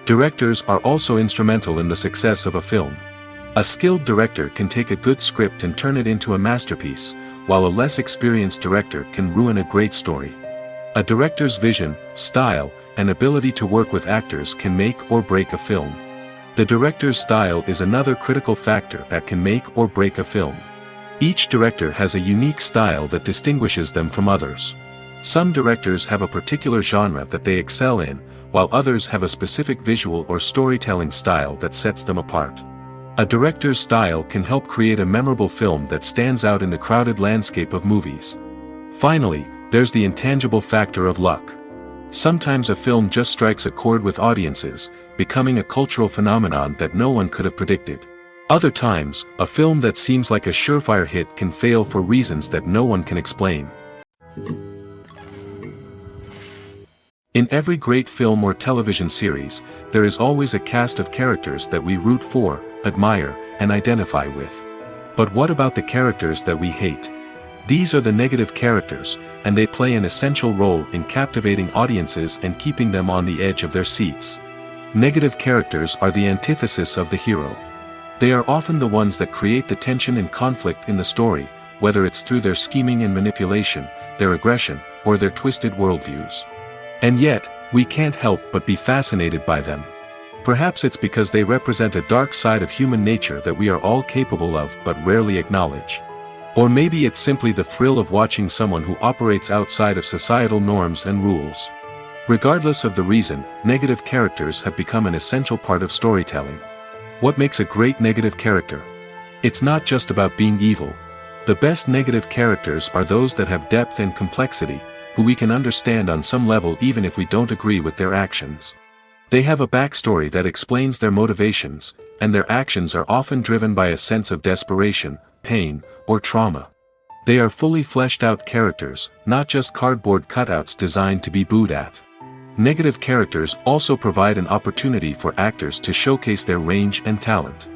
Directors are also instrumental in the success of a film. A skilled director can take a good script and turn it into a masterpiece, while a less experienced director can ruin a great story. A director's vision, style, and ability to work with actors can make or break a film. The director's style is another critical factor that can make or break a film. Each director has a unique style that distinguishes them from others. Some directors have a particular genre that they excel in, while others have a specific visual or storytelling style that sets them apart. A director's style can help create a memorable film that stands out in the crowded landscape of movies. Finally, there's the intangible factor of luck. Sometimes a film just strikes a chord with audiences, becoming a cultural phenomenon that no one could have predicted. Other times, a film that seems like a surefire hit can fail for reasons that no one can explain. In every great film or television series, there is always a cast of characters that we root for, admire, and identify with. But what about the characters that we hate? These are the negative characters, and they play an essential role in captivating audiences and keeping them on the edge of their seats. Negative characters are the antithesis of the hero. They are often the ones that create the tension and conflict in the story, whether it's through their scheming and manipulation, their aggression, or their twisted worldviews. And yet, we can't help but be fascinated by them. Perhaps it's because they represent a dark side of human nature that we are all capable of but rarely acknowledge. Or maybe it's simply the thrill of watching someone who operates outside of societal norms and rules. Regardless of the reason, negative characters have become an essential part of storytelling. What makes a great negative character? It's not just about being evil. The best negative characters are those that have depth and complexity, who we can understand on some level even if we don't agree with their actions. They have a backstory that explains their motivations, and their actions are often driven by a sense of desperation, pain, or trauma. They are fully fleshed out characters, not just cardboard cutouts designed to be booed at. Negative characters also provide an opportunity for actors to showcase their range and talent.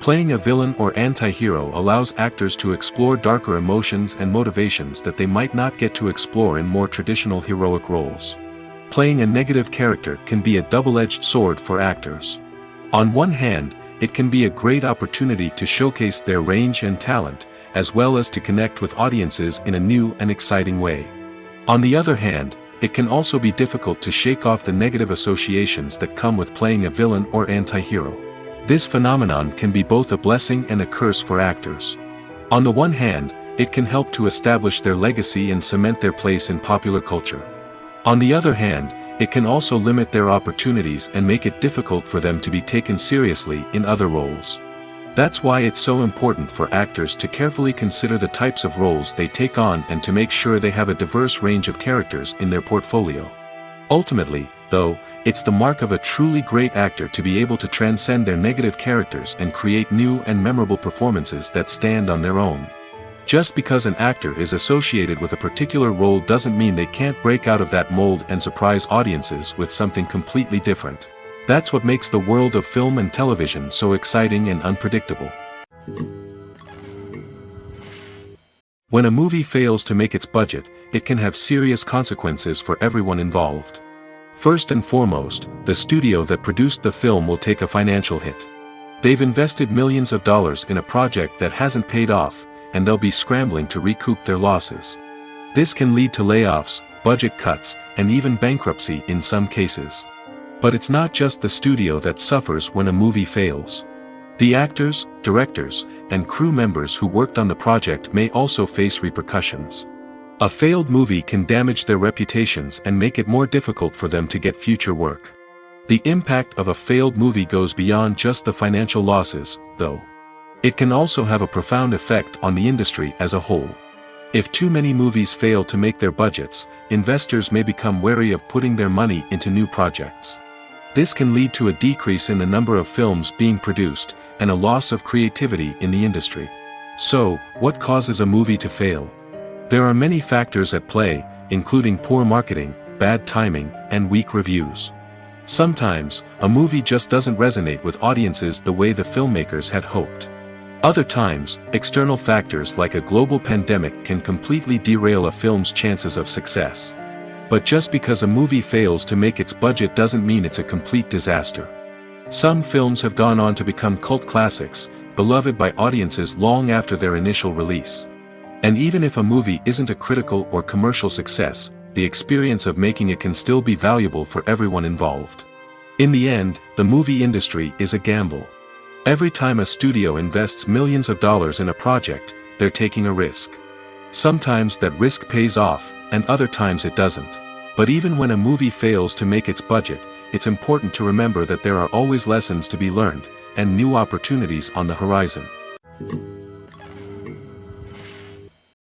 Playing a villain or anti-hero allows actors to explore darker emotions and motivations that they might not get to explore in more traditional heroic roles. Playing a negative character can be a double-edged sword for actors. On one hand, it can be a great opportunity to showcase their range and talent, as well as to connect with audiences in a new and exciting way. On the other hand, it can also be difficult to shake off the negative associations that come with playing a villain or anti-hero. This phenomenon can be both a blessing and a curse for actors. On the one hand, it can help to establish their legacy and cement their place in popular culture. On the other hand, it can also limit their opportunities and make it difficult for them to be taken seriously in other roles. That's why it's so important for actors to carefully consider the types of roles they take on and to make sure they have a diverse range of characters in their portfolio. Ultimately, though, it's the mark of a truly great actor to be able to transcend their negative characters and create new and memorable performances that stand on their own. Just because an actor is associated with a particular role doesn't mean they can't break out of that mold and surprise audiences with something completely different. That's what makes the world of film and television so exciting and unpredictable. When a movie fails to make its budget, it can have serious consequences for everyone involved. First and foremost, the studio that produced the film will take a financial hit. They've invested millions of dollars in a project that hasn't paid off, and they'll be scrambling to recoup their losses. This can lead to layoffs, budget cuts, and even bankruptcy in some cases. But it's not just the studio that suffers when a movie fails. The actors, directors, and crew members who worked on the project may also face repercussions. A failed movie can damage their reputations and make it more difficult for them to get future work. The impact of a failed movie goes beyond just the financial losses, though. It can also have a profound effect on the industry as a whole. If too many movies fail to make their budgets, investors may become wary of putting their money into new projects. This can lead to a decrease in the number of films being produced, and a loss of creativity in the industry. So, what causes a movie to fail? There are many factors at play, including poor marketing, bad timing, and weak reviews. Sometimes, a movie just doesn't resonate with audiences the way the filmmakers had hoped. Other times, external factors like a global pandemic can completely derail a film's chances of success. But just because a movie fails to make its budget doesn't mean it's a complete disaster. Some films have gone on to become cult classics, beloved by audiences long after their initial release. And even if a movie isn't a critical or commercial success, the experience of making it can still be valuable for everyone involved. In the end, the movie industry is a gamble. Every time a studio invests millions of dollars in a project, they're taking a risk. Sometimes that risk pays off, and other times it doesn't. But even when a movie fails to make its budget, it's important to remember that there are always lessons to be learned, and new opportunities on the horizon.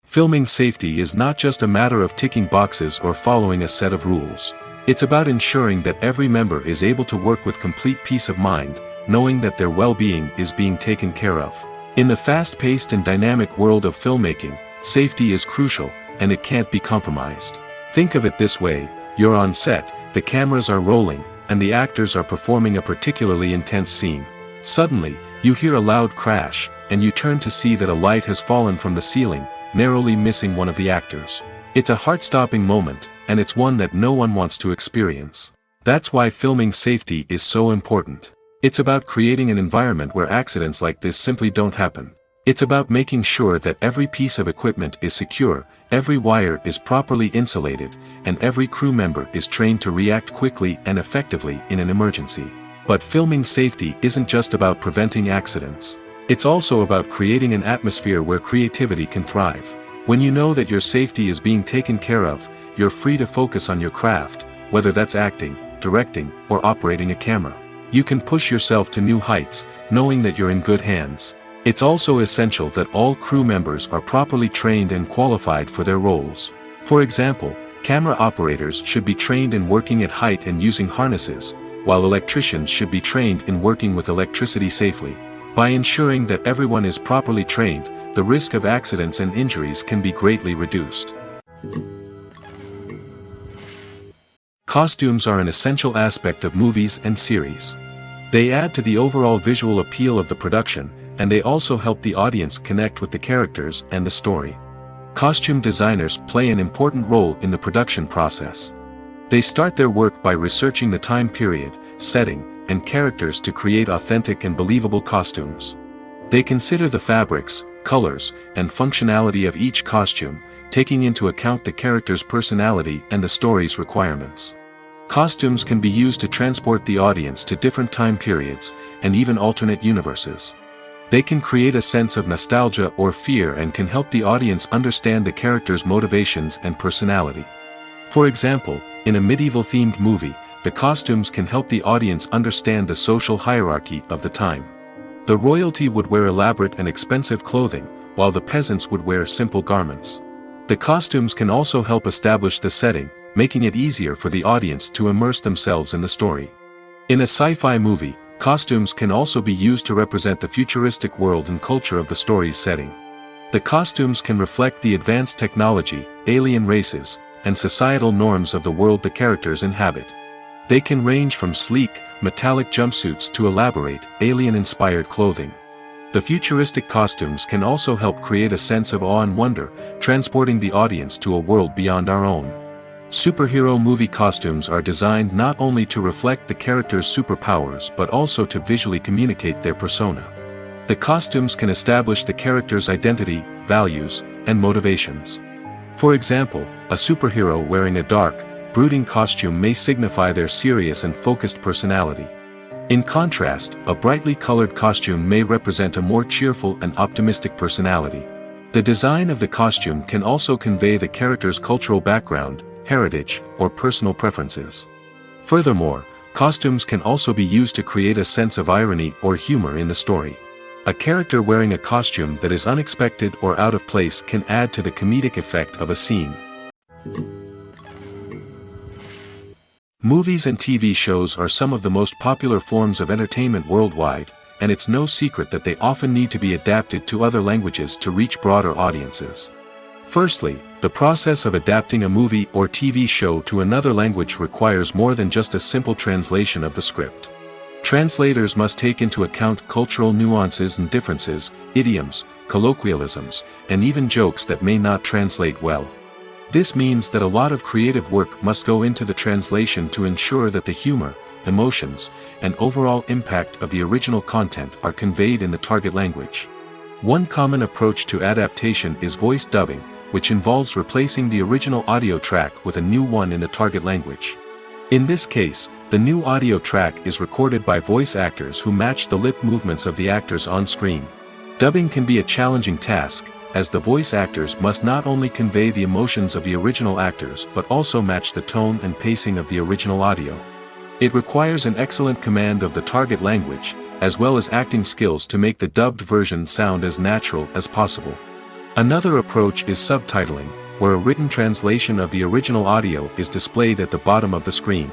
Filming safety is not just a matter of ticking boxes or following a set of rules. It's about ensuring that every member is able to work with complete peace of mind, knowing that their well-being is being taken care of. In the fast-paced and dynamic world of filmmaking, safety is crucial, and it can't be compromised. Think of it this way: you're on set, the cameras are rolling, and the actors are performing a particularly intense scene. Suddenly, you hear a loud crash, and you turn to see that a light has fallen from the ceiling, narrowly missing one of the actors. It's a heart-stopping moment, and it's one that no one wants to experience. That's why filming safety is so important. It's about creating an environment where accidents like this simply don't happen. It's about making sure that every piece of equipment is secure, every wire is properly insulated, and every crew member is trained to react quickly and effectively in an emergency. But filming safety isn't just about preventing accidents. It's also about creating an atmosphere where creativity can thrive. When you know that your safety is being taken care of, you're free to focus on your craft, whether that's acting, directing, or operating a camera. You can push yourself to new heights, knowing that you're in good hands. It's also essential that all crew members are properly trained and qualified for their roles. For example, camera operators should be trained in working at height and using harnesses, while electricians should be trained in working with electricity safely. By ensuring that everyone is properly trained, the risk of accidents and injuries can be greatly reduced. Costumes are an essential aspect of movies and series. They add to the overall visual appeal of the production, and they also help the audience connect with the characters and the story. Costume designers play an important role in the production process. They start their work by researching the time period, setting, and characters to create authentic and believable costumes. They consider the fabrics, colors, and functionality of each costume, taking into account the character's personality and the story's requirements. Costumes can be used to transport the audience to different time periods, and even alternate universes. They can create a sense of nostalgia or fear and can help the audience understand the character's motivations and personality. For example, in a medieval-themed movie, the costumes can help the audience understand the social hierarchy of the time. The royalty would wear elaborate and expensive clothing, while the peasants would wear simple garments. The costumes can also help establish the setting, making it easier for the audience to immerse themselves in the story. In a sci-fi movie, costumes can also be used to represent the futuristic world and culture of the story's setting. The costumes can reflect the advanced technology, alien races, and societal norms of the world the characters inhabit. They can range from sleek, metallic jumpsuits to elaborate, alien-inspired clothing. The futuristic costumes can also help create a sense of awe and wonder, transporting the audience to a world beyond our own. Superhero movie costumes are designed not only to reflect the character's superpowers but also to visually communicate their persona. The costumes can establish the character's identity, values, and motivations. For example, a superhero wearing a dark, brooding costume may signify their serious and focused personality. In contrast, a brightly colored costume may represent a more cheerful and optimistic personality. The design of the costume can also convey the character's cultural background, heritage, or personal preferences. Furthermore, costumes can also be used to create a sense of irony or humor in the story. A character wearing a costume that is unexpected or out of place can add to the comedic effect of a scene. Movies and TV shows are some of the most popular forms of entertainment worldwide, and it's no secret that they often need to be adapted to other languages to reach broader audiences. Firstly, the process of adapting a movie or TV show to another language requires more than just a simple translation of the script. Translators must take into account cultural nuances and differences, idioms, colloquialisms, and even jokes that may not translate well. This means that a lot of creative work must go into the translation to ensure that the humor, emotions, and overall impact of the original content are conveyed in the target language. One common approach to adaptation is voice dubbing, which involves replacing the original audio track with a new one in the target language. In this case, the new audio track is recorded by voice actors who match the lip movements of the actors on screen. Dubbing can be a challenging task, as the voice actors must not only convey the emotions of the original actors but also match the tone and pacing of the original audio. It requires an excellent command of the target language, as well as acting skills to make the dubbed version sound as natural as possible. Another approach is subtitling, where a written translation of the original audio is displayed at the bottom of the screen.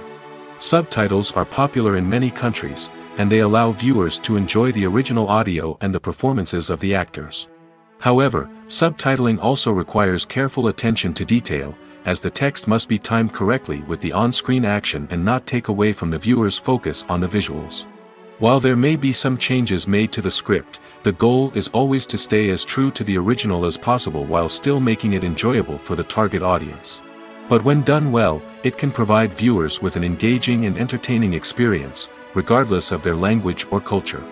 Subtitles are popular in many countries, and they allow viewers to enjoy the original audio and the performances of the actors. However, subtitling also requires careful attention to detail, as the text must be timed correctly with the on-screen action and not take away from the viewer's focus on the visuals. While there may be some changes made to the script, the goal is always to stay as true to the original as possible while still making it enjoyable for the target audience. But when done well, it can provide viewers with an engaging and entertaining experience, regardless of their language or culture.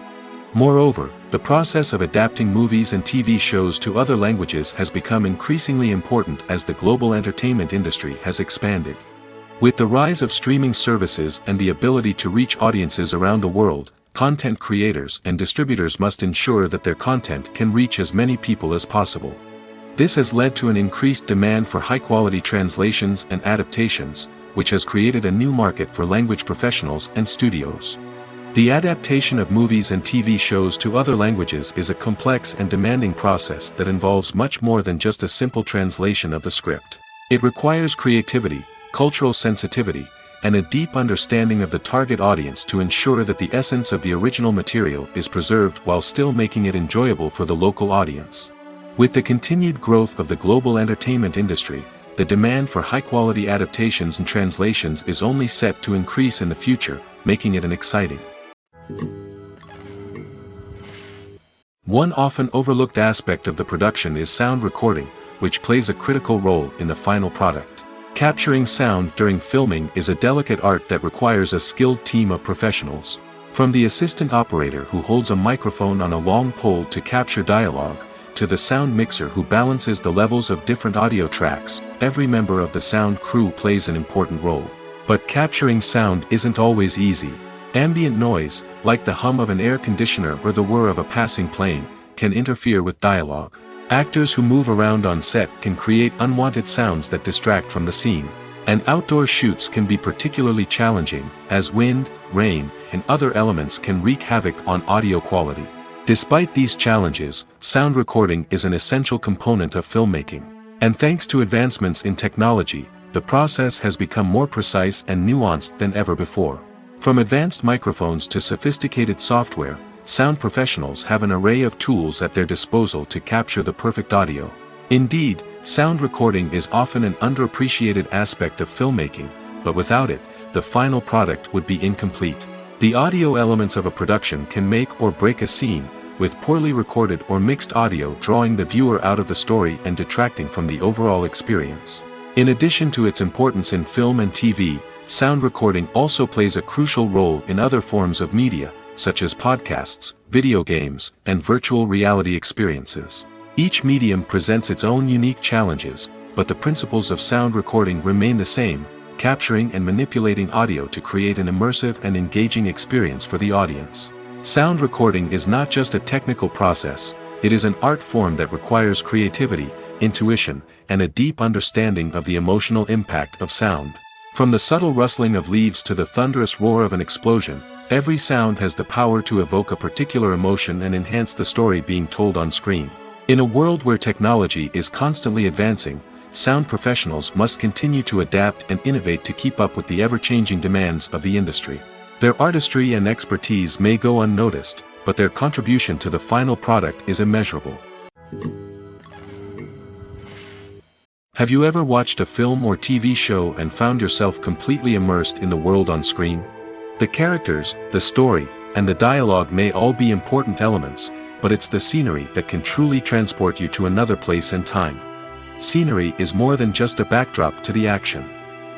Moreover, the process of adapting movies and TV shows to other languages has become increasingly important as the global entertainment industry has expanded. With the rise of streaming services and the ability to reach audiences around the world, content creators and distributors must ensure that their content can reach as many people as possible. This has led to an increased demand for high-quality translations and adaptations, which has created a new market for language professionals and studios. The adaptation of movies and TV shows to other languages is a complex and demanding process that involves much more than just a simple translation of the script. It requires creativity, cultural sensitivity, and a deep understanding of the target audience to ensure that the essence of the original material is preserved while still making it enjoyable for the local audience. With the continued growth of the global entertainment industry, the demand for high-quality adaptations and translations is only set to increase in the future, making it an exciting. One often overlooked aspect of the production is sound recording, which plays a critical role in the final product. Capturing sound during filming is a delicate art that requires a skilled team of professionals. From the assistant operator who holds a microphone on a long pole to capture dialogue, to the sound mixer who balances the levels of different audio tracks, every member of the sound crew plays an important role. But capturing sound isn't always easy. Ambient noise, like the hum of an air conditioner or the whir of a passing plane, can interfere with dialogue. Actors who move around on set can create unwanted sounds that distract from the scene. And outdoor shoots can be particularly challenging, as wind, rain, and other elements can wreak havoc on audio quality. Despite these challenges, sound recording is an essential component of filmmaking. And thanks to advancements in technology, the process has become more precise and nuanced than ever before. From advanced microphones to sophisticated software, sound professionals have an array of tools at their disposal to capture the perfect audio. Indeed, sound recording is often an underappreciated aspect of filmmaking, but without it, the final product would be incomplete. The audio elements of a production can make or break a scene, with poorly recorded or mixed audio drawing the viewer out of the story and detracting from the overall experience. In addition to its importance in film and TV, sound recording also plays a crucial role in other forms of media, such as podcasts, video games, and virtual reality experiences. Each medium presents its own unique challenges, but the principles of sound recording remain the same, capturing and manipulating audio to create an immersive and engaging experience for the audience. Sound recording is not just a technical process, it is an art form that requires creativity, intuition, and a deep understanding of the emotional impact of sound. From the subtle rustling of leaves to the thunderous roar of an explosion, every sound has the power to evoke a particular emotion and enhance the story being told on screen. In a world where technology is constantly advancing, sound professionals must continue to adapt and innovate to keep up with the ever-changing demands of the industry. Their artistry and expertise may go unnoticed, but their contribution to the final product is immeasurable. Have you ever watched a film or TV show and found yourself completely immersed in the world on screen? The characters, the story, and the dialogue may all be important elements, but it's the scenery that can truly transport you to another place and time. Scenery is more than just a backdrop to the action.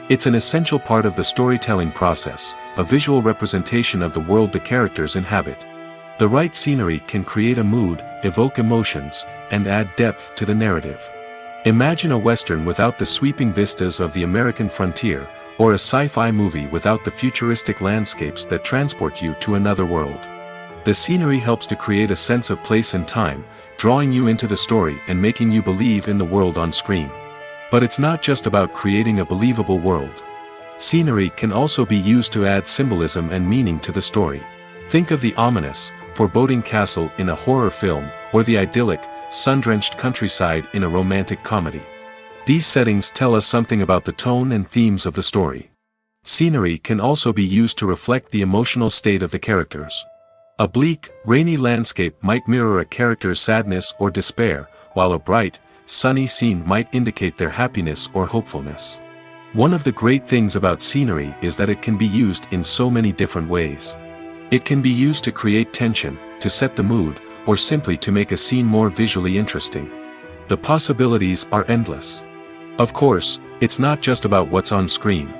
It's an essential part of the storytelling process, a visual representation of the world the characters inhabit. The right scenery can create a mood, evoke emotions, and add depth to the narrative. Imagine a Western without the sweeping vistas of the American frontier, or a sci-fi movie without the futuristic landscapes that transport you to another world. The scenery helps to create a sense of place and time, drawing you into the story and making you believe in the world on screen. But it's not just about creating a believable world. Scenery can also be used to add symbolism and meaning to the story. Think of the ominous, foreboding castle in a horror film, or the idyllic, sun-drenched countryside in a romantic comedy. These settings tell us something about the tone and themes of the story. Scenery can also be used to reflect the emotional state of the characters. A bleak, rainy landscape might mirror a character's sadness or despair, while a bright, sunny scene might indicate their happiness or hopefulness. One of the great things about scenery is that it can be used in so many different ways. It can be used to create tension, to set the mood, or simply to make a scene more visually interesting. The possibilities are endless. Of course, it's not just about what's on screen.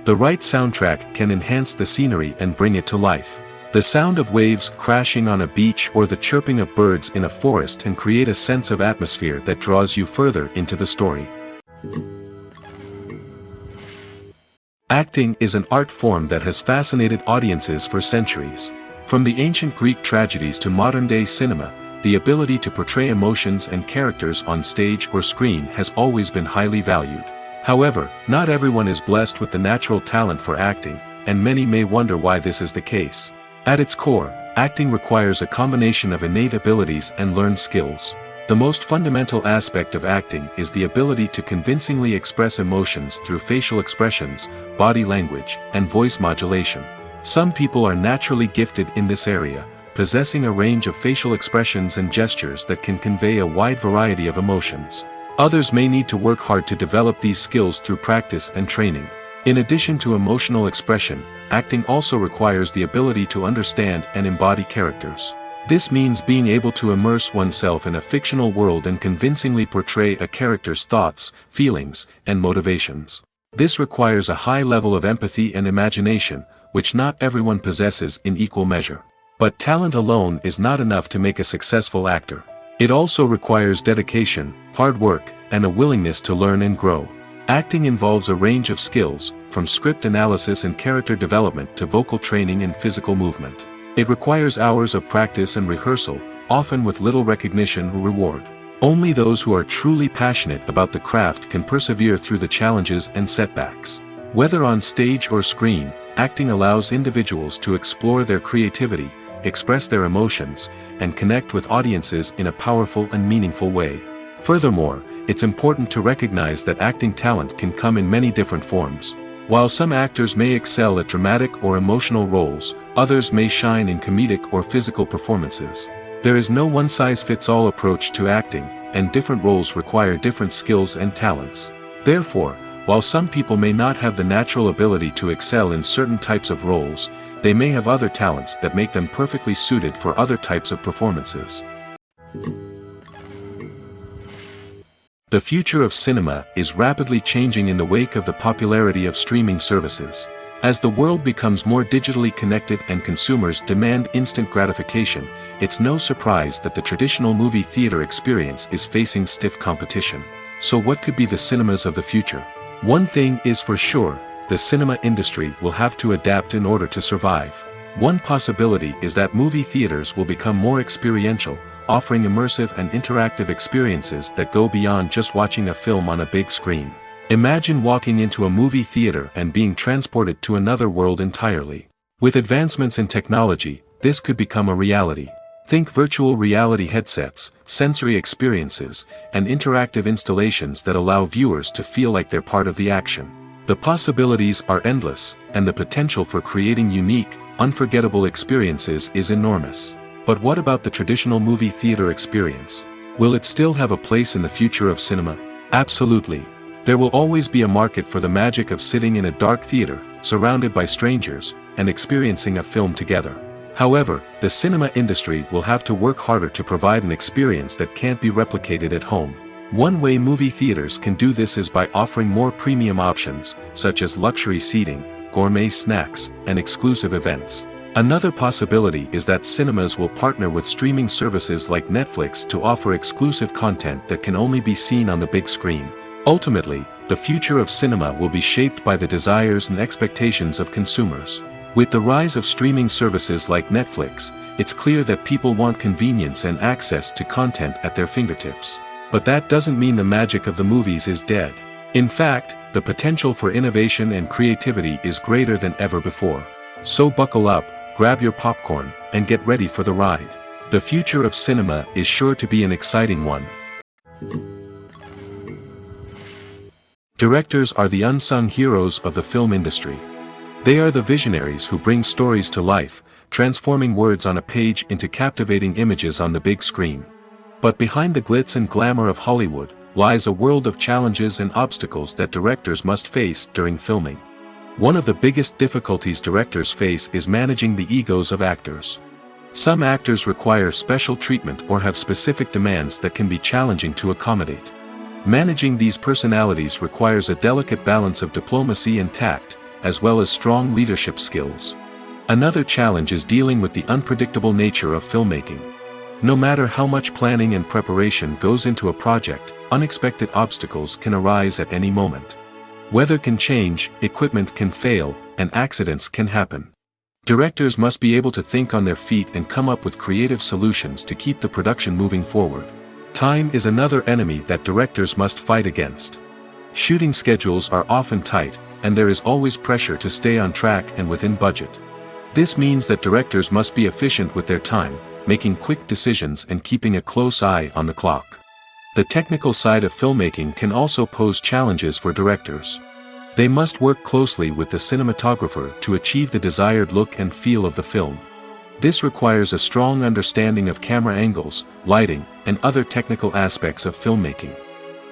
The right soundtrack can enhance the scenery and bring it to life. The sound of waves crashing on a beach or the chirping of birds in a forest can create a sense of atmosphere that draws you further into the story. Acting is an art form that has fascinated audiences for centuries. From the ancient Greek tragedies to modern-day cinema, the ability to portray emotions and characters on stage or screen has always been highly valued. However, not everyone is blessed with the natural talent for acting, and many may wonder why this is the case. At its core, acting requires a combination of innate abilities and learned skills. The most fundamental aspect of acting is the ability to convincingly express emotions through facial expressions, body language, and voice modulation. Some people are naturally gifted in this area, possessing a range of facial expressions and gestures that can convey a wide variety of emotions. Others may need to work hard to develop these skills through practice and training. In addition to emotional expression, acting also requires the ability to understand and embody characters. This means being able to immerse oneself in a fictional world and convincingly portray a character's thoughts, feelings, and motivations. This requires a high level of empathy and imagination, which not everyone possesses in equal measure. But talent alone is not enough to make a successful actor. It also requires dedication, hard work, and a willingness to learn and grow. Acting involves a range of skills, from script analysis and character development to vocal training and physical movement. It requires hours of practice and rehearsal, often with little recognition or reward. Only those who are truly passionate about the craft can persevere through the challenges and setbacks. Whether on stage or screen, acting allows individuals to explore their creativity, express their emotions, and connect with audiences in a powerful and meaningful way. Furthermore, it's important to recognize that acting talent can come in many different forms. While some actors may excel at dramatic or emotional roles, others may shine in comedic or physical performances. There is no one-size-fits-all approach to acting, and different roles require different skills and talents. Therefore, while some people may not have the natural ability to excel in certain types of roles, they may have other talents that make them perfectly suited for other types of performances. The future of cinema is rapidly changing in the wake of the popularity of streaming services. As the world becomes more digitally connected and consumers demand instant gratification, it's no surprise that the traditional movie theater experience is facing stiff competition. So what could be the cinemas of the future? One thing is for sure, the cinema industry will have to adapt in order to survive. One possibility is that movie theaters will become more experiential, offering immersive and interactive experiences that go beyond just watching a film on a big screen. Imagine walking into a movie theater and being transported to another world entirely. With advancements in technology, this could become a reality. Think virtual reality headsets, sensory experiences, and interactive installations that allow viewers to feel like they're part of the action. The possibilities are endless, and the potential for creating unique, unforgettable experiences is enormous. But what about the traditional movie theater experience? Will it still have a place in the future of cinema? Absolutely. There will always be a market for the magic of sitting in a dark theater, surrounded by strangers, and experiencing a film together. However, the cinema industry will have to work harder to provide an experience that can't be replicated at home. One way movie theaters can do this is by offering more premium options, such as luxury seating, gourmet snacks, and exclusive events. Another possibility is that cinemas will partner with streaming services like Netflix to offer exclusive content that can only be seen on the big screen. Ultimately, the future of cinema will be shaped by the desires and expectations of consumers. With the rise of streaming services like Netflix, it's clear that people want convenience and access to content at their fingertips. But that doesn't mean the magic of the movies is dead. In fact, the potential for innovation and creativity is greater than ever before. So buckle up, grab your popcorn, and get ready for the ride. The future of cinema is sure to be an exciting one. Directors are the unsung heroes of the film industry. They are the visionaries who bring stories to life, transforming words on a page into captivating images on the big screen. But behind the glitz and glamour of Hollywood, lies a world of challenges and obstacles that directors must face during filming. One of the biggest difficulties directors face is managing the egos of actors. Some actors require special treatment or have specific demands that can be challenging to accommodate. Managing these personalities requires a delicate balance of diplomacy and tact, as well as strong leadership skills. Another challenge is dealing with the unpredictable nature of filmmaking. No matter how much planning and preparation goes into a project, unexpected obstacles can arise at any moment. Weather can change, equipment can fail, and accidents can happen. Directors must be able to think on their feet and come up with creative solutions to keep the production moving forward. Time is another enemy that directors must fight against. Shooting schedules are often tight, and there is always pressure to stay on track and within budget. This means that directors must be efficient with their time, making quick decisions and keeping a close eye on the clock. The technical side of filmmaking can also pose challenges for directors. They must work closely with the cinematographer to achieve the desired look and feel of the film. This requires a strong understanding of camera angles, lighting, and other technical aspects of filmmaking.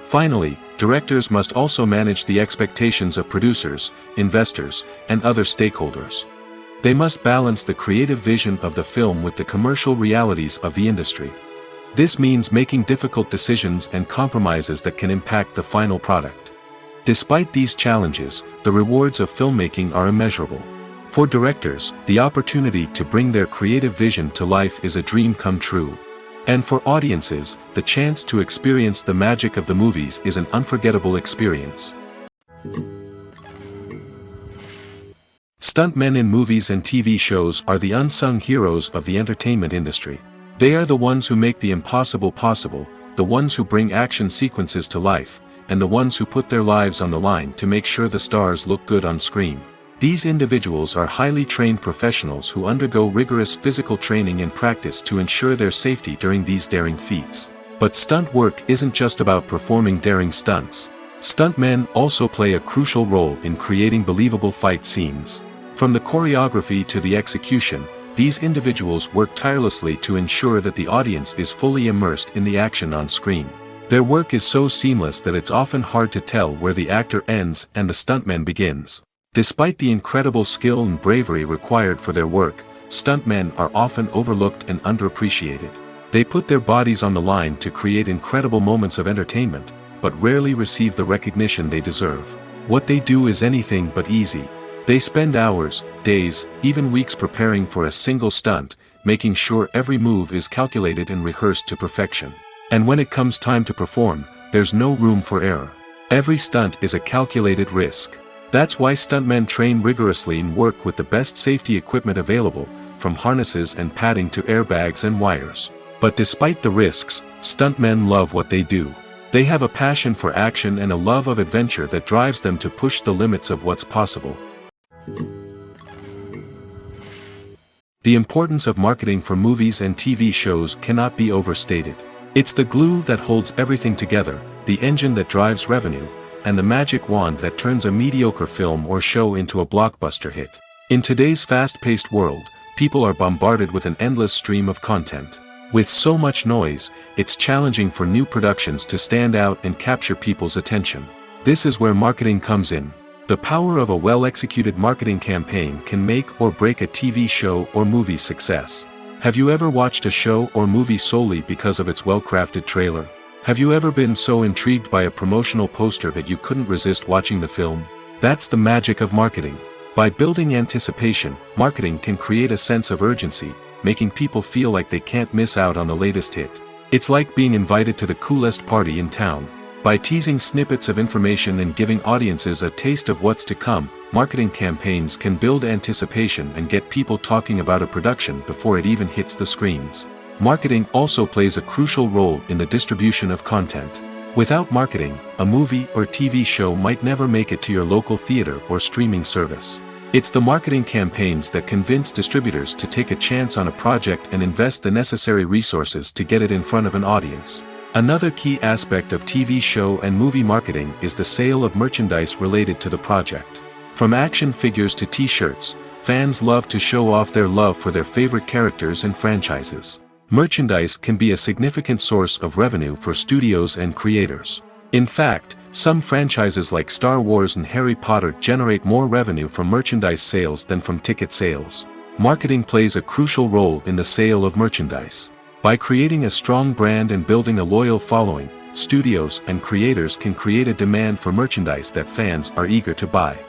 Finally, directors must also manage the expectations of producers, investors, and other stakeholders. They must balance the creative vision of the film with the commercial realities of the industry. This means making difficult decisions and compromises that can impact the final product. Despite these challenges, the rewards of filmmaking are immeasurable. For directors, the opportunity to bring their creative vision to life is a dream come true. And for audiences, the chance to experience the magic of the movies is an unforgettable experience. Stuntmen in movies and TV shows are the unsung heroes of the entertainment industry. They are the ones who make the impossible possible, the ones who bring action sequences to life, and the ones who put their lives on the line to make sure the stars look good on screen. These individuals are highly trained professionals who undergo rigorous physical training and practice to ensure their safety during these daring feats. But stunt work isn't just about performing daring stunts. Stuntmen also play a crucial role in creating believable fight scenes. From the choreography to the execution, these individuals work tirelessly to ensure that the audience is fully immersed in the action on screen. Their work is so seamless that it's often hard to tell where the actor ends and the stuntman begins. Despite the incredible skill and bravery required for their work, stuntmen are often overlooked and underappreciated. They put their bodies on the line to create incredible moments of entertainment, but rarely receive the recognition they deserve. What they do is anything but easy. They spend hours, days, even weeks preparing for a single stunt, making sure every move is calculated and rehearsed to perfection. And when it comes time to perform, there's no room for error. Every stunt is a calculated risk. That's why stuntmen train rigorously and work with the best safety equipment available, from harnesses and padding to airbags and wires. But despite the risks, stuntmen love what they do. They have a passion for action and a love of adventure that drives them to push the limits of what's possible. The importance of marketing for movies and TV shows cannot be overstated. It's the glue that holds everything together, the engine that drives revenue, and the magic wand that turns a mediocre film or show into a blockbuster hit. In today's fast-paced world, people are bombarded with an endless stream of content. With so much noise, it's challenging for new productions to stand out and capture people's attention. This is where marketing comes in. The power of a well-executed marketing campaign can make or break a TV show or movie's success. Have you ever watched a show or movie solely because of its well-crafted trailer? Have you ever been so intrigued by a promotional poster that you couldn't resist watching the film? That's the magic of marketing. By building anticipation, marketing can create a sense of urgency, making people feel like they can't miss out on the latest hit. It's like being invited to the coolest party in town. By teasing snippets of information and giving audiences a taste of what's to come, marketing campaigns can build anticipation and get people talking about a production before it even hits the screens. Marketing also plays a crucial role in the distribution of content. Without marketing, a movie or TV show might never make it to your local theater or streaming service. It's the marketing campaigns that convince distributors to take a chance on a project and invest the necessary resources to get it in front of an audience. Another key aspect of TV show and movie marketing is the sale of merchandise related to the project. From action figures to t-shirts, fans love to show off their love for their favorite characters and franchises. Merchandise can be a significant source of revenue for studios and creators. In fact, some franchises like Star Wars and Harry Potter generate more revenue from merchandise sales than from ticket sales. Marketing plays a crucial role in the sale of merchandise. By creating a strong brand and building a loyal following, studios and creators can create a demand for merchandise that fans are eager to buy.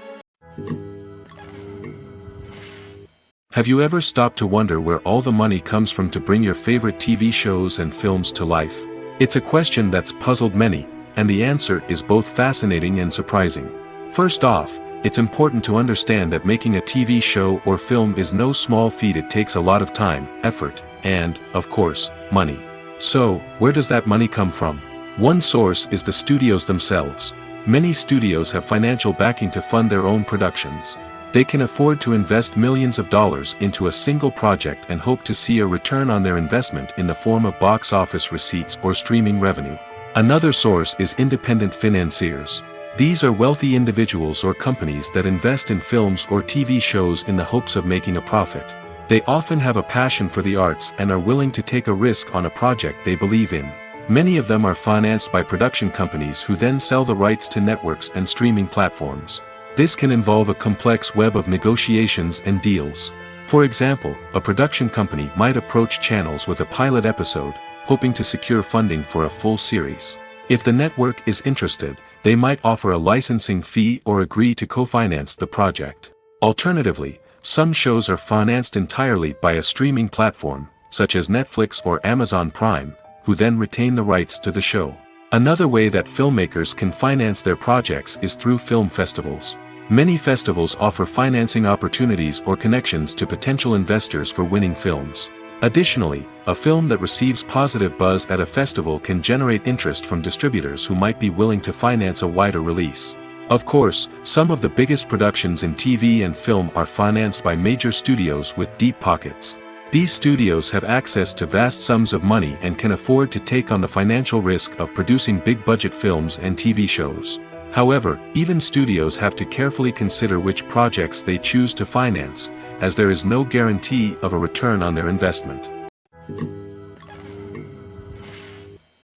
Have you ever stopped to wonder where all the money comes from to bring your favorite TV shows and films to life? It's a question that's puzzled many, and the answer is both fascinating and surprising. First off, it's important to understand that making a TV show or film is no small feat. It takes a lot of time, effort, and, of course, money. So, where does that money come from? One source is the studios themselves. Many studios have financial backing to fund their own productions. They can afford to invest millions of dollars into a single project and hope to see a return on their investment in the form of box office receipts or streaming revenue. Another source is independent financiers. These are wealthy individuals or companies that invest in films or TV shows in the hopes of making a profit. They often have a passion for the arts and are willing to take a risk on a project they believe in. Many of them are financed by production companies who then sell the rights to networks and streaming platforms. This can involve a complex web of negotiations and deals. For example, a production company might approach channels with a pilot episode, hoping to secure funding for a full series. If the network is interested, they might offer a licensing fee or agree to co-finance the project. Alternatively, some shows are financed entirely by a streaming platform, such as Netflix or Amazon Prime, who then retain the rights to the show. Another way that filmmakers can finance their projects is through film festivals. Many festivals offer financing opportunities or connections to potential investors for winning films. Additionally, a film that receives positive buzz at a festival can generate interest from distributors who might be willing to finance a wider release. Of course, some of the biggest productions in TV and film are financed by major studios with deep pockets. These studios have access to vast sums of money and can afford to take on the financial risk of producing big-budget films and TV shows. However, even studios have to carefully consider which projects they choose to finance, as there is no guarantee of a return on their investment.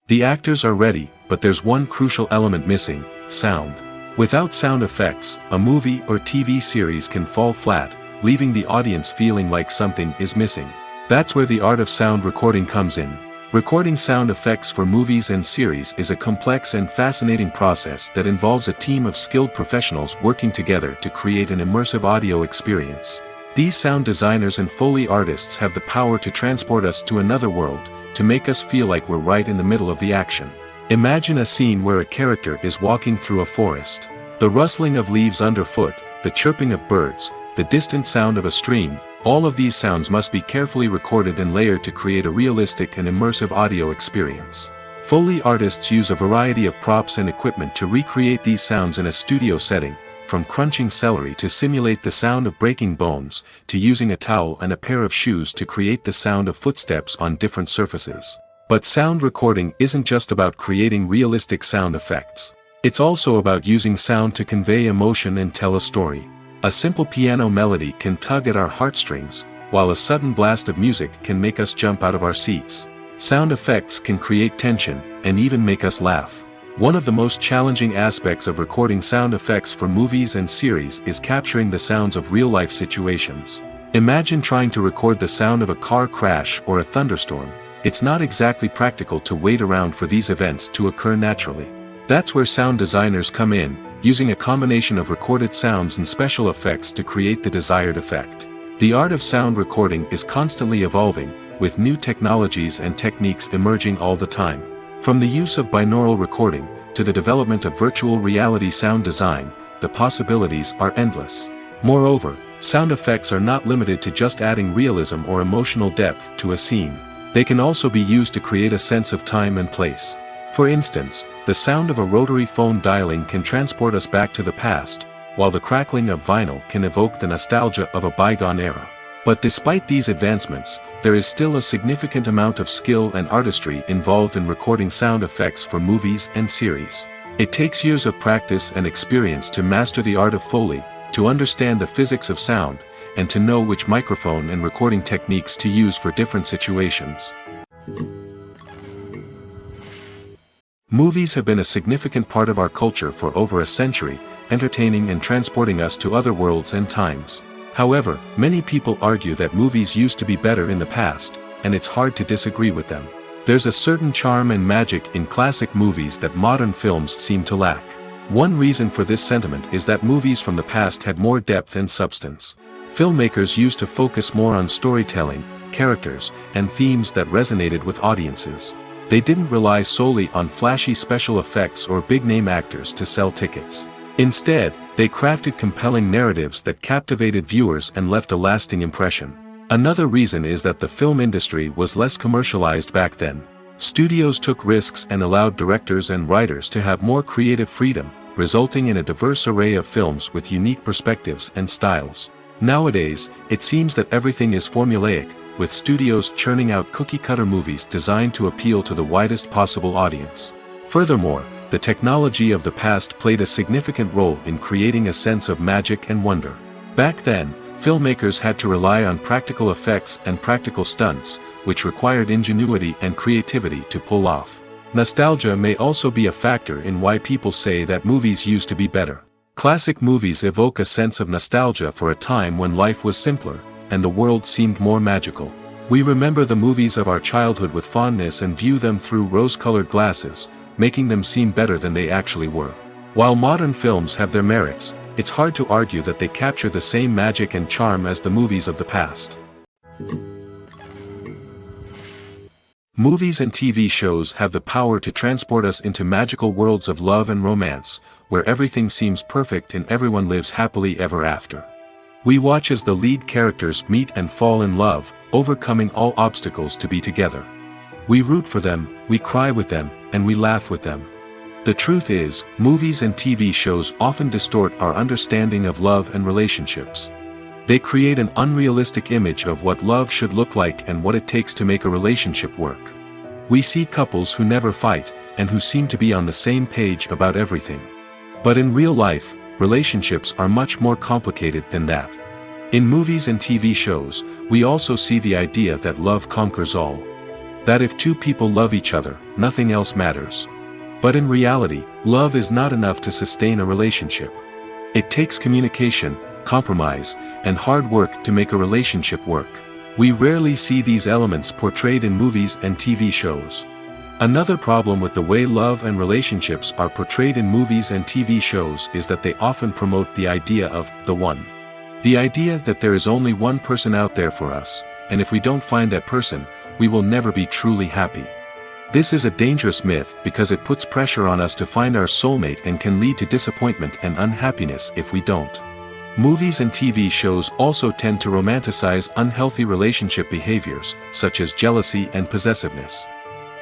The actors are ready, but there's one crucial element missing: sound. Without sound effects, a movie or TV series can fall flat, leaving the audience feeling like something is missing. That's where the art of sound recording comes in. Recording sound effects for movies and series is a complex and fascinating process that involves a team of skilled professionals working together to create an immersive audio experience. These sound designers and Foley artists have the power to transport us to another world, to make us feel like we're right in the middle of the action. Imagine a scene where a character is walking through a forest. The rustling of leaves underfoot, the chirping of birds, the distant sound of a stream, all of these sounds must be carefully recorded and layered to create a realistic and immersive audio experience. Foley artists use a variety of props and equipment to recreate these sounds in a studio setting, from crunching celery to simulate the sound of breaking bones, to using a towel and a pair of shoes to create the sound of footsteps on different surfaces. But sound recording isn't just about creating realistic sound effects. It's also about using sound to convey emotion and tell a story. A simple piano melody can tug at our heartstrings, while a sudden blast of music can make us jump out of our seats. Sound effects can create tension, and even make us laugh. One of the most challenging aspects of recording sound effects for movies and series is capturing the sounds of real-life situations. Imagine trying to record the sound of a car crash or a thunderstorm. It's not exactly practical to wait around for these events to occur naturally. That's where sound designers come in, using a combination of recorded sounds and special effects to create the desired effect. The art of sound recording is constantly evolving, with new technologies and techniques emerging all the time. From the use of binaural recording, to the development of virtual reality sound design, the possibilities are endless. Moreover, sound effects are not limited to just adding realism or emotional depth to a scene. They can also be used to create a sense of time and place. For instance, the sound of a rotary phone dialing can transport us back to the past, while the crackling of vinyl can evoke the nostalgia of a bygone era. But despite these advancements, there is still a significant amount of skill and artistry involved in recording sound effects for movies and series. It takes years of practice and experience to master the art of Foley, to understand the physics of sound, and to know which microphone and recording techniques to use for different situations. Movies have been a significant part of our culture for over a century, entertaining and transporting us to other worlds and times. However, many people argue that movies used to be better in the past, and it's hard to disagree with them. There's a certain charm and magic in classic movies that modern films seem to lack. One reason for this sentiment is that movies from the past had more depth and substance. Filmmakers used to focus more on storytelling, characters, and themes that resonated with audiences. They didn't rely solely on flashy special effects or big-name actors to sell tickets. Instead, they crafted compelling narratives that captivated viewers and left a lasting impression. Another reason is that the film industry was less commercialized back then. Studios took risks and allowed directors and writers to have more creative freedom, resulting in a diverse array of films with unique perspectives and styles. Nowadays, it seems that everything is formulaic, with studios churning out cookie-cutter movies designed to appeal to the widest possible audience. Furthermore, the technology of the past played a significant role in creating a sense of magic and wonder. Back then, filmmakers had to rely on practical effects and practical stunts, which required ingenuity and creativity to pull off. Nostalgia may also be a factor in why people say that movies used to be better. Classic movies evoke a sense of nostalgia for a time when life was simpler, and the world seemed more magical. We remember the movies of our childhood with fondness and view them through rose-colored glasses, making them seem better than they actually were. While modern films have their merits, it's hard to argue that they capture the same magic and charm as the movies of the past. Movies and TV shows have the power to transport us into magical worlds of love and romance, where everything seems perfect and everyone lives happily ever after. We watch as the lead characters meet and fall in love, overcoming all obstacles to be together. We root for them, we cry with them, and we laugh with them. The truth is, movies and TV shows often distort our understanding of love and relationships. They create an unrealistic image of what love should look like and what it takes to make a relationship work. We see couples who never fight, and who seem to be on the same page about everything. But in real life, relationships are much more complicated than that. In movies and TV shows, we also see the idea that love conquers all. That if two people love each other, nothing else matters. But in reality, love is not enough to sustain a relationship. It takes communication, compromise, and hard work to make a relationship work. We rarely see these elements portrayed in movies and TV shows. Another problem with the way love and relationships are portrayed in movies and TV shows is that they often promote the idea of the one. The idea that there is only one person out there for us, and if we don't find that person, we will never be truly happy. This is a dangerous myth because it puts pressure on us to find our soulmate and can lead to disappointment and unhappiness if we don't. Movies and TV shows also tend to romanticize unhealthy relationship behaviors, such as jealousy and possessiveness.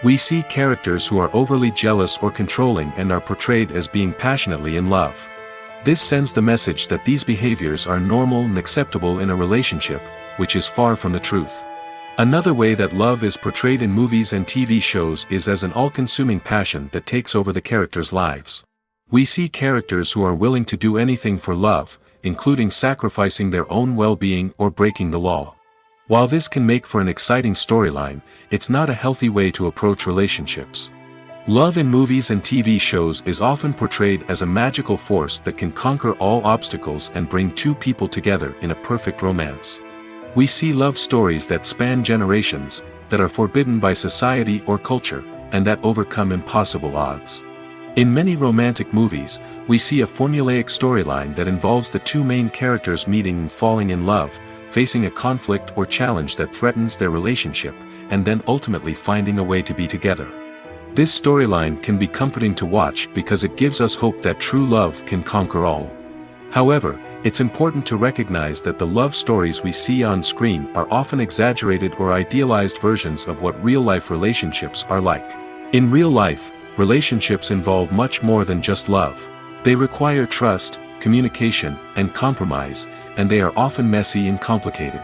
We see characters who are overly jealous or controlling and are portrayed as being passionately in love. This sends the message that these behaviors are normal and acceptable in a relationship, which is far from the truth. Another way that love is portrayed in movies and TV shows is as an all-consuming passion that takes over the characters' lives. We see characters who are willing to do anything for love, including sacrificing their own well-being or breaking the law. While this can make for an exciting storyline, it's not a healthy way to approach relationships. Love in movies and TV shows is often portrayed as a magical force that can conquer all obstacles and bring two people together in a perfect romance. We see love stories that span generations, that are forbidden by society or culture, and that overcome impossible odds. In many romantic movies, we see a formulaic storyline that involves the two main characters meeting and falling in love, facing a conflict or challenge that threatens their relationship, and then ultimately finding a way to be together. This storyline can be comforting to watch because it gives us hope that true love can conquer all. However, it's important to recognize that the love stories we see on screen are often exaggerated or idealized versions of what real-life relationships are like. In real life, relationships involve much more than just love. They require trust, communication, and compromise, and they are often messy and complicated.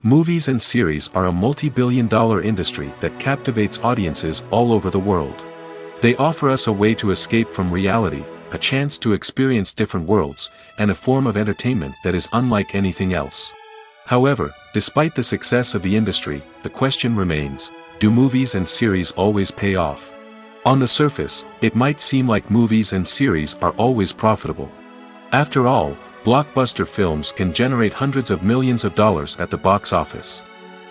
Movies and series are a multi-billion-dollar industry that captivates audiences all over the world. They offer us a way to escape from reality, a chance to experience different worlds, and a form of entertainment that is unlike anything else. However, despite the success of the industry, the question remains, do movies and series always pay off? On the surface, it might seem like movies and series are always profitable. After all, blockbuster films can generate hundreds of millions of dollars at the box office.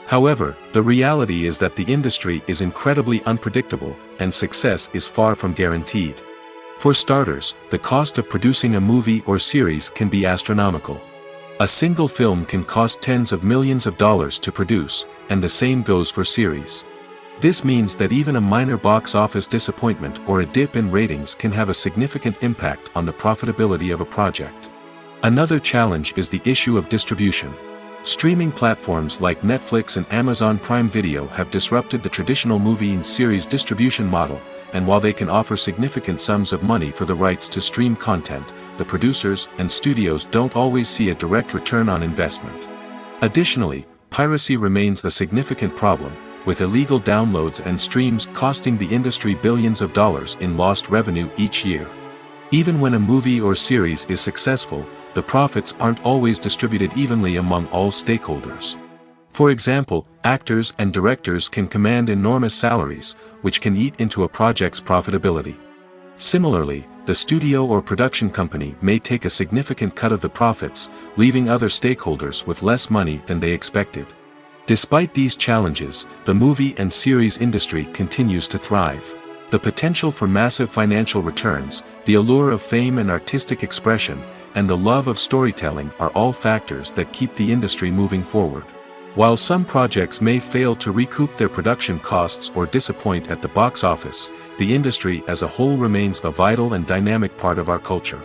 However, the reality is that the industry is incredibly unpredictable, and success is far from guaranteed. For starters, the cost of producing a movie or series can be astronomical. A single film can cost tens of millions of dollars to produce, and the same goes for series. This means that even a minor box office disappointment or a dip in ratings can have a significant impact on the profitability of a project. Another challenge is the issue of distribution. Streaming platforms like Netflix and Amazon Prime Video have disrupted the traditional movie and series distribution model, and while they can offer significant sums of money for the rights to stream content, the producers and studios don't always see a direct return on investment. Additionally, piracy remains a significant problem, with illegal downloads and streams costing the industry billions of dollars in lost revenue each year. Even when a movie or series is successful, the profits aren't always distributed evenly among all stakeholders. For example, actors and directors can command enormous salaries, which can eat into a project's profitability. Similarly, the studio or production company may take a significant cut of the profits, leaving other stakeholders with less money than they expected. Despite these challenges, the movie and series industry continues to thrive. The potential for massive financial returns, the allure of fame and artistic expression, and the love of storytelling are all factors that keep the industry moving forward. While some projects may fail to recoup their production costs or disappoint at the box office, the industry as a whole remains a vital and dynamic part of our culture.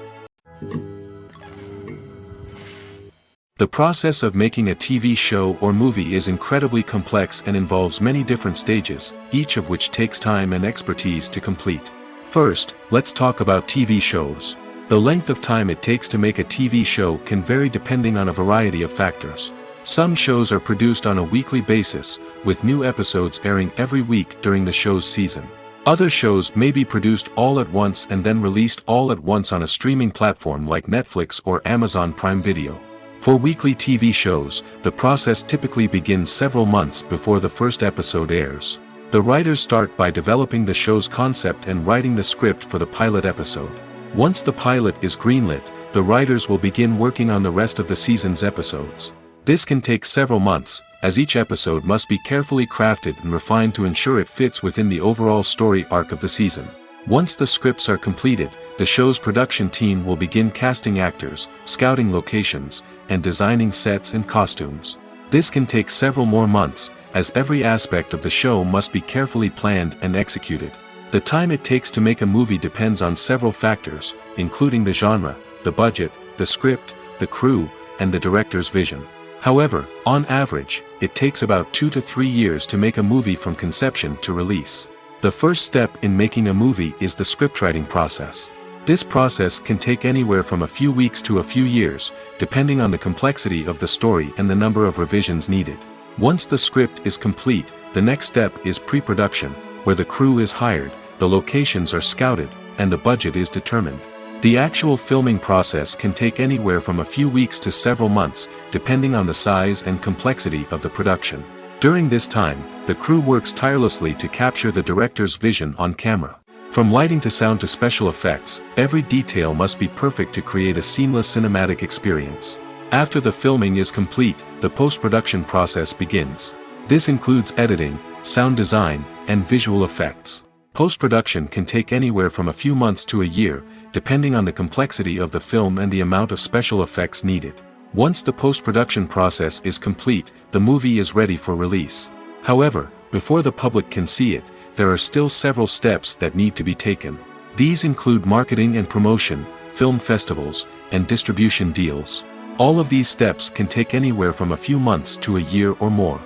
The process of making a TV show or movie is incredibly complex and involves many different stages, each of which takes time and expertise to complete. First, let's talk about TV shows. The length of time it takes to make a TV show can vary depending on a variety of factors. Some shows are produced on a weekly basis, with new episodes airing every week during the show's season. Other shows may be produced all at once and then released all at once on a streaming platform like Netflix or Amazon Prime Video. For weekly TV shows, the process typically begins several months before the first episode airs. The writers start by developing the show's concept and writing the script for the pilot episode. Once the pilot is greenlit, the writers will begin working on the rest of the season's episodes. This can take several months, as each episode must be carefully crafted and refined to ensure it fits within the overall story arc of the season. Once the scripts are completed, the show's production team will begin casting actors, scouting locations, and designing sets and costumes. This can take several more months, as every aspect of the show must be carefully planned and executed. The time it takes to make a movie depends on several factors, including the genre, the budget, the script, the crew, and the director's vision. However, on average, it takes about 2 to 3 years to make a movie from conception to release. The first step in making a movie is the scriptwriting process. This process can take anywhere from a few weeks to a few years, depending on the complexity of the story and the number of revisions needed. Once the script is complete, the next step is pre-production, where the crew is hired, the locations are scouted, and the budget is determined. The actual filming process can take anywhere from a few weeks to several months, depending on the size and complexity of the production. During this time, the crew works tirelessly to capture the director's vision on camera. From lighting to sound to special effects, every detail must be perfect to create a seamless cinematic experience. After the filming is complete, the post-production process begins. This includes editing, sound design, and visual effects. Post-production can take anywhere from a few months to a year, depending on the complexity of the film and the amount of special effects needed. Once the post-production process is complete, the movie is ready for release. However, before the public can see it, there are still several steps that need to be taken. These include marketing and promotion, film festivals, and distribution deals. All of these steps can take anywhere from a few months to a year or more.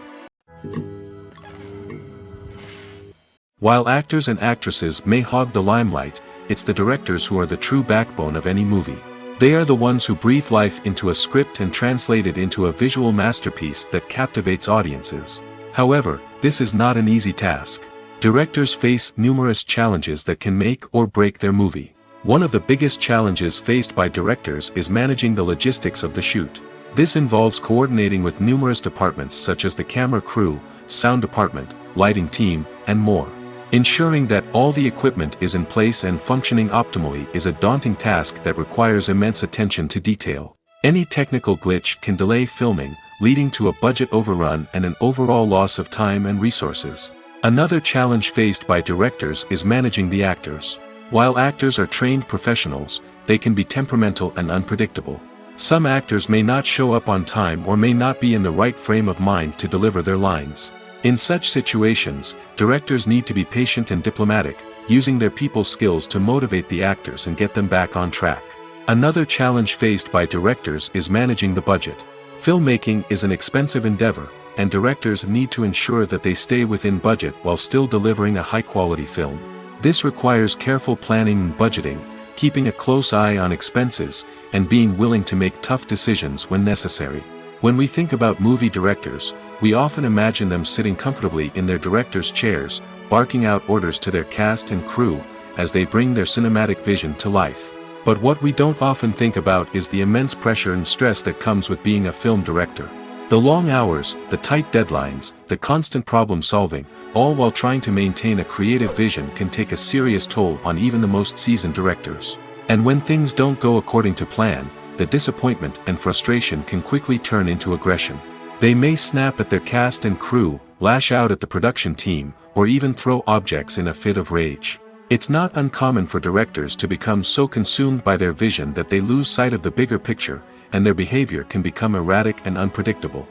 While actors and actresses may hog the limelight, it's the directors who are the true backbone of any movie. They are the ones who breathe life into a script and translate it into a visual masterpiece that captivates audiences. However, this is not an easy task. Directors face numerous challenges that can make or break their movie. One of the biggest challenges faced by directors is managing the logistics of the shoot. This involves coordinating with numerous departments such as the camera crew, sound department, lighting team, and more. Ensuring that all the equipment is in place and functioning optimally is a daunting task that requires immense attention to detail. Any technical glitch can delay filming, leading to a budget overrun and an overall loss of time and resources. Another challenge faced by directors is managing the actors. While actors are trained professionals, they can be temperamental and unpredictable. Some actors may not show up on time or may not be in the right frame of mind to deliver their lines. In such situations, directors need to be patient and diplomatic, using their people skills to motivate the actors and get them back on track. Another challenge faced by directors is managing the budget. Filmmaking is an expensive endeavor, and directors need to ensure that they stay within budget while still delivering a high-quality film. This requires careful planning and budgeting, keeping a close eye on expenses, and being willing to make tough decisions when necessary. When we think about movie directors, we often imagine them sitting comfortably in their director's chairs, barking out orders to their cast and crew, as they bring their cinematic vision to life. But what we don't often think about is the immense pressure and stress that comes with being a film director. The long hours, the tight deadlines, the constant problem solving, all while trying to maintain a creative vision can take a serious toll on even the most seasoned directors. And when things don't go according to plan, the disappointment and frustration can quickly turn into aggression. They may snap at their cast and crew, lash out at the production team, or even throw objects in a fit of rage. It's not uncommon for directors to become so consumed by their vision that they lose sight of the bigger picture, and their behavior can become erratic and unpredictable.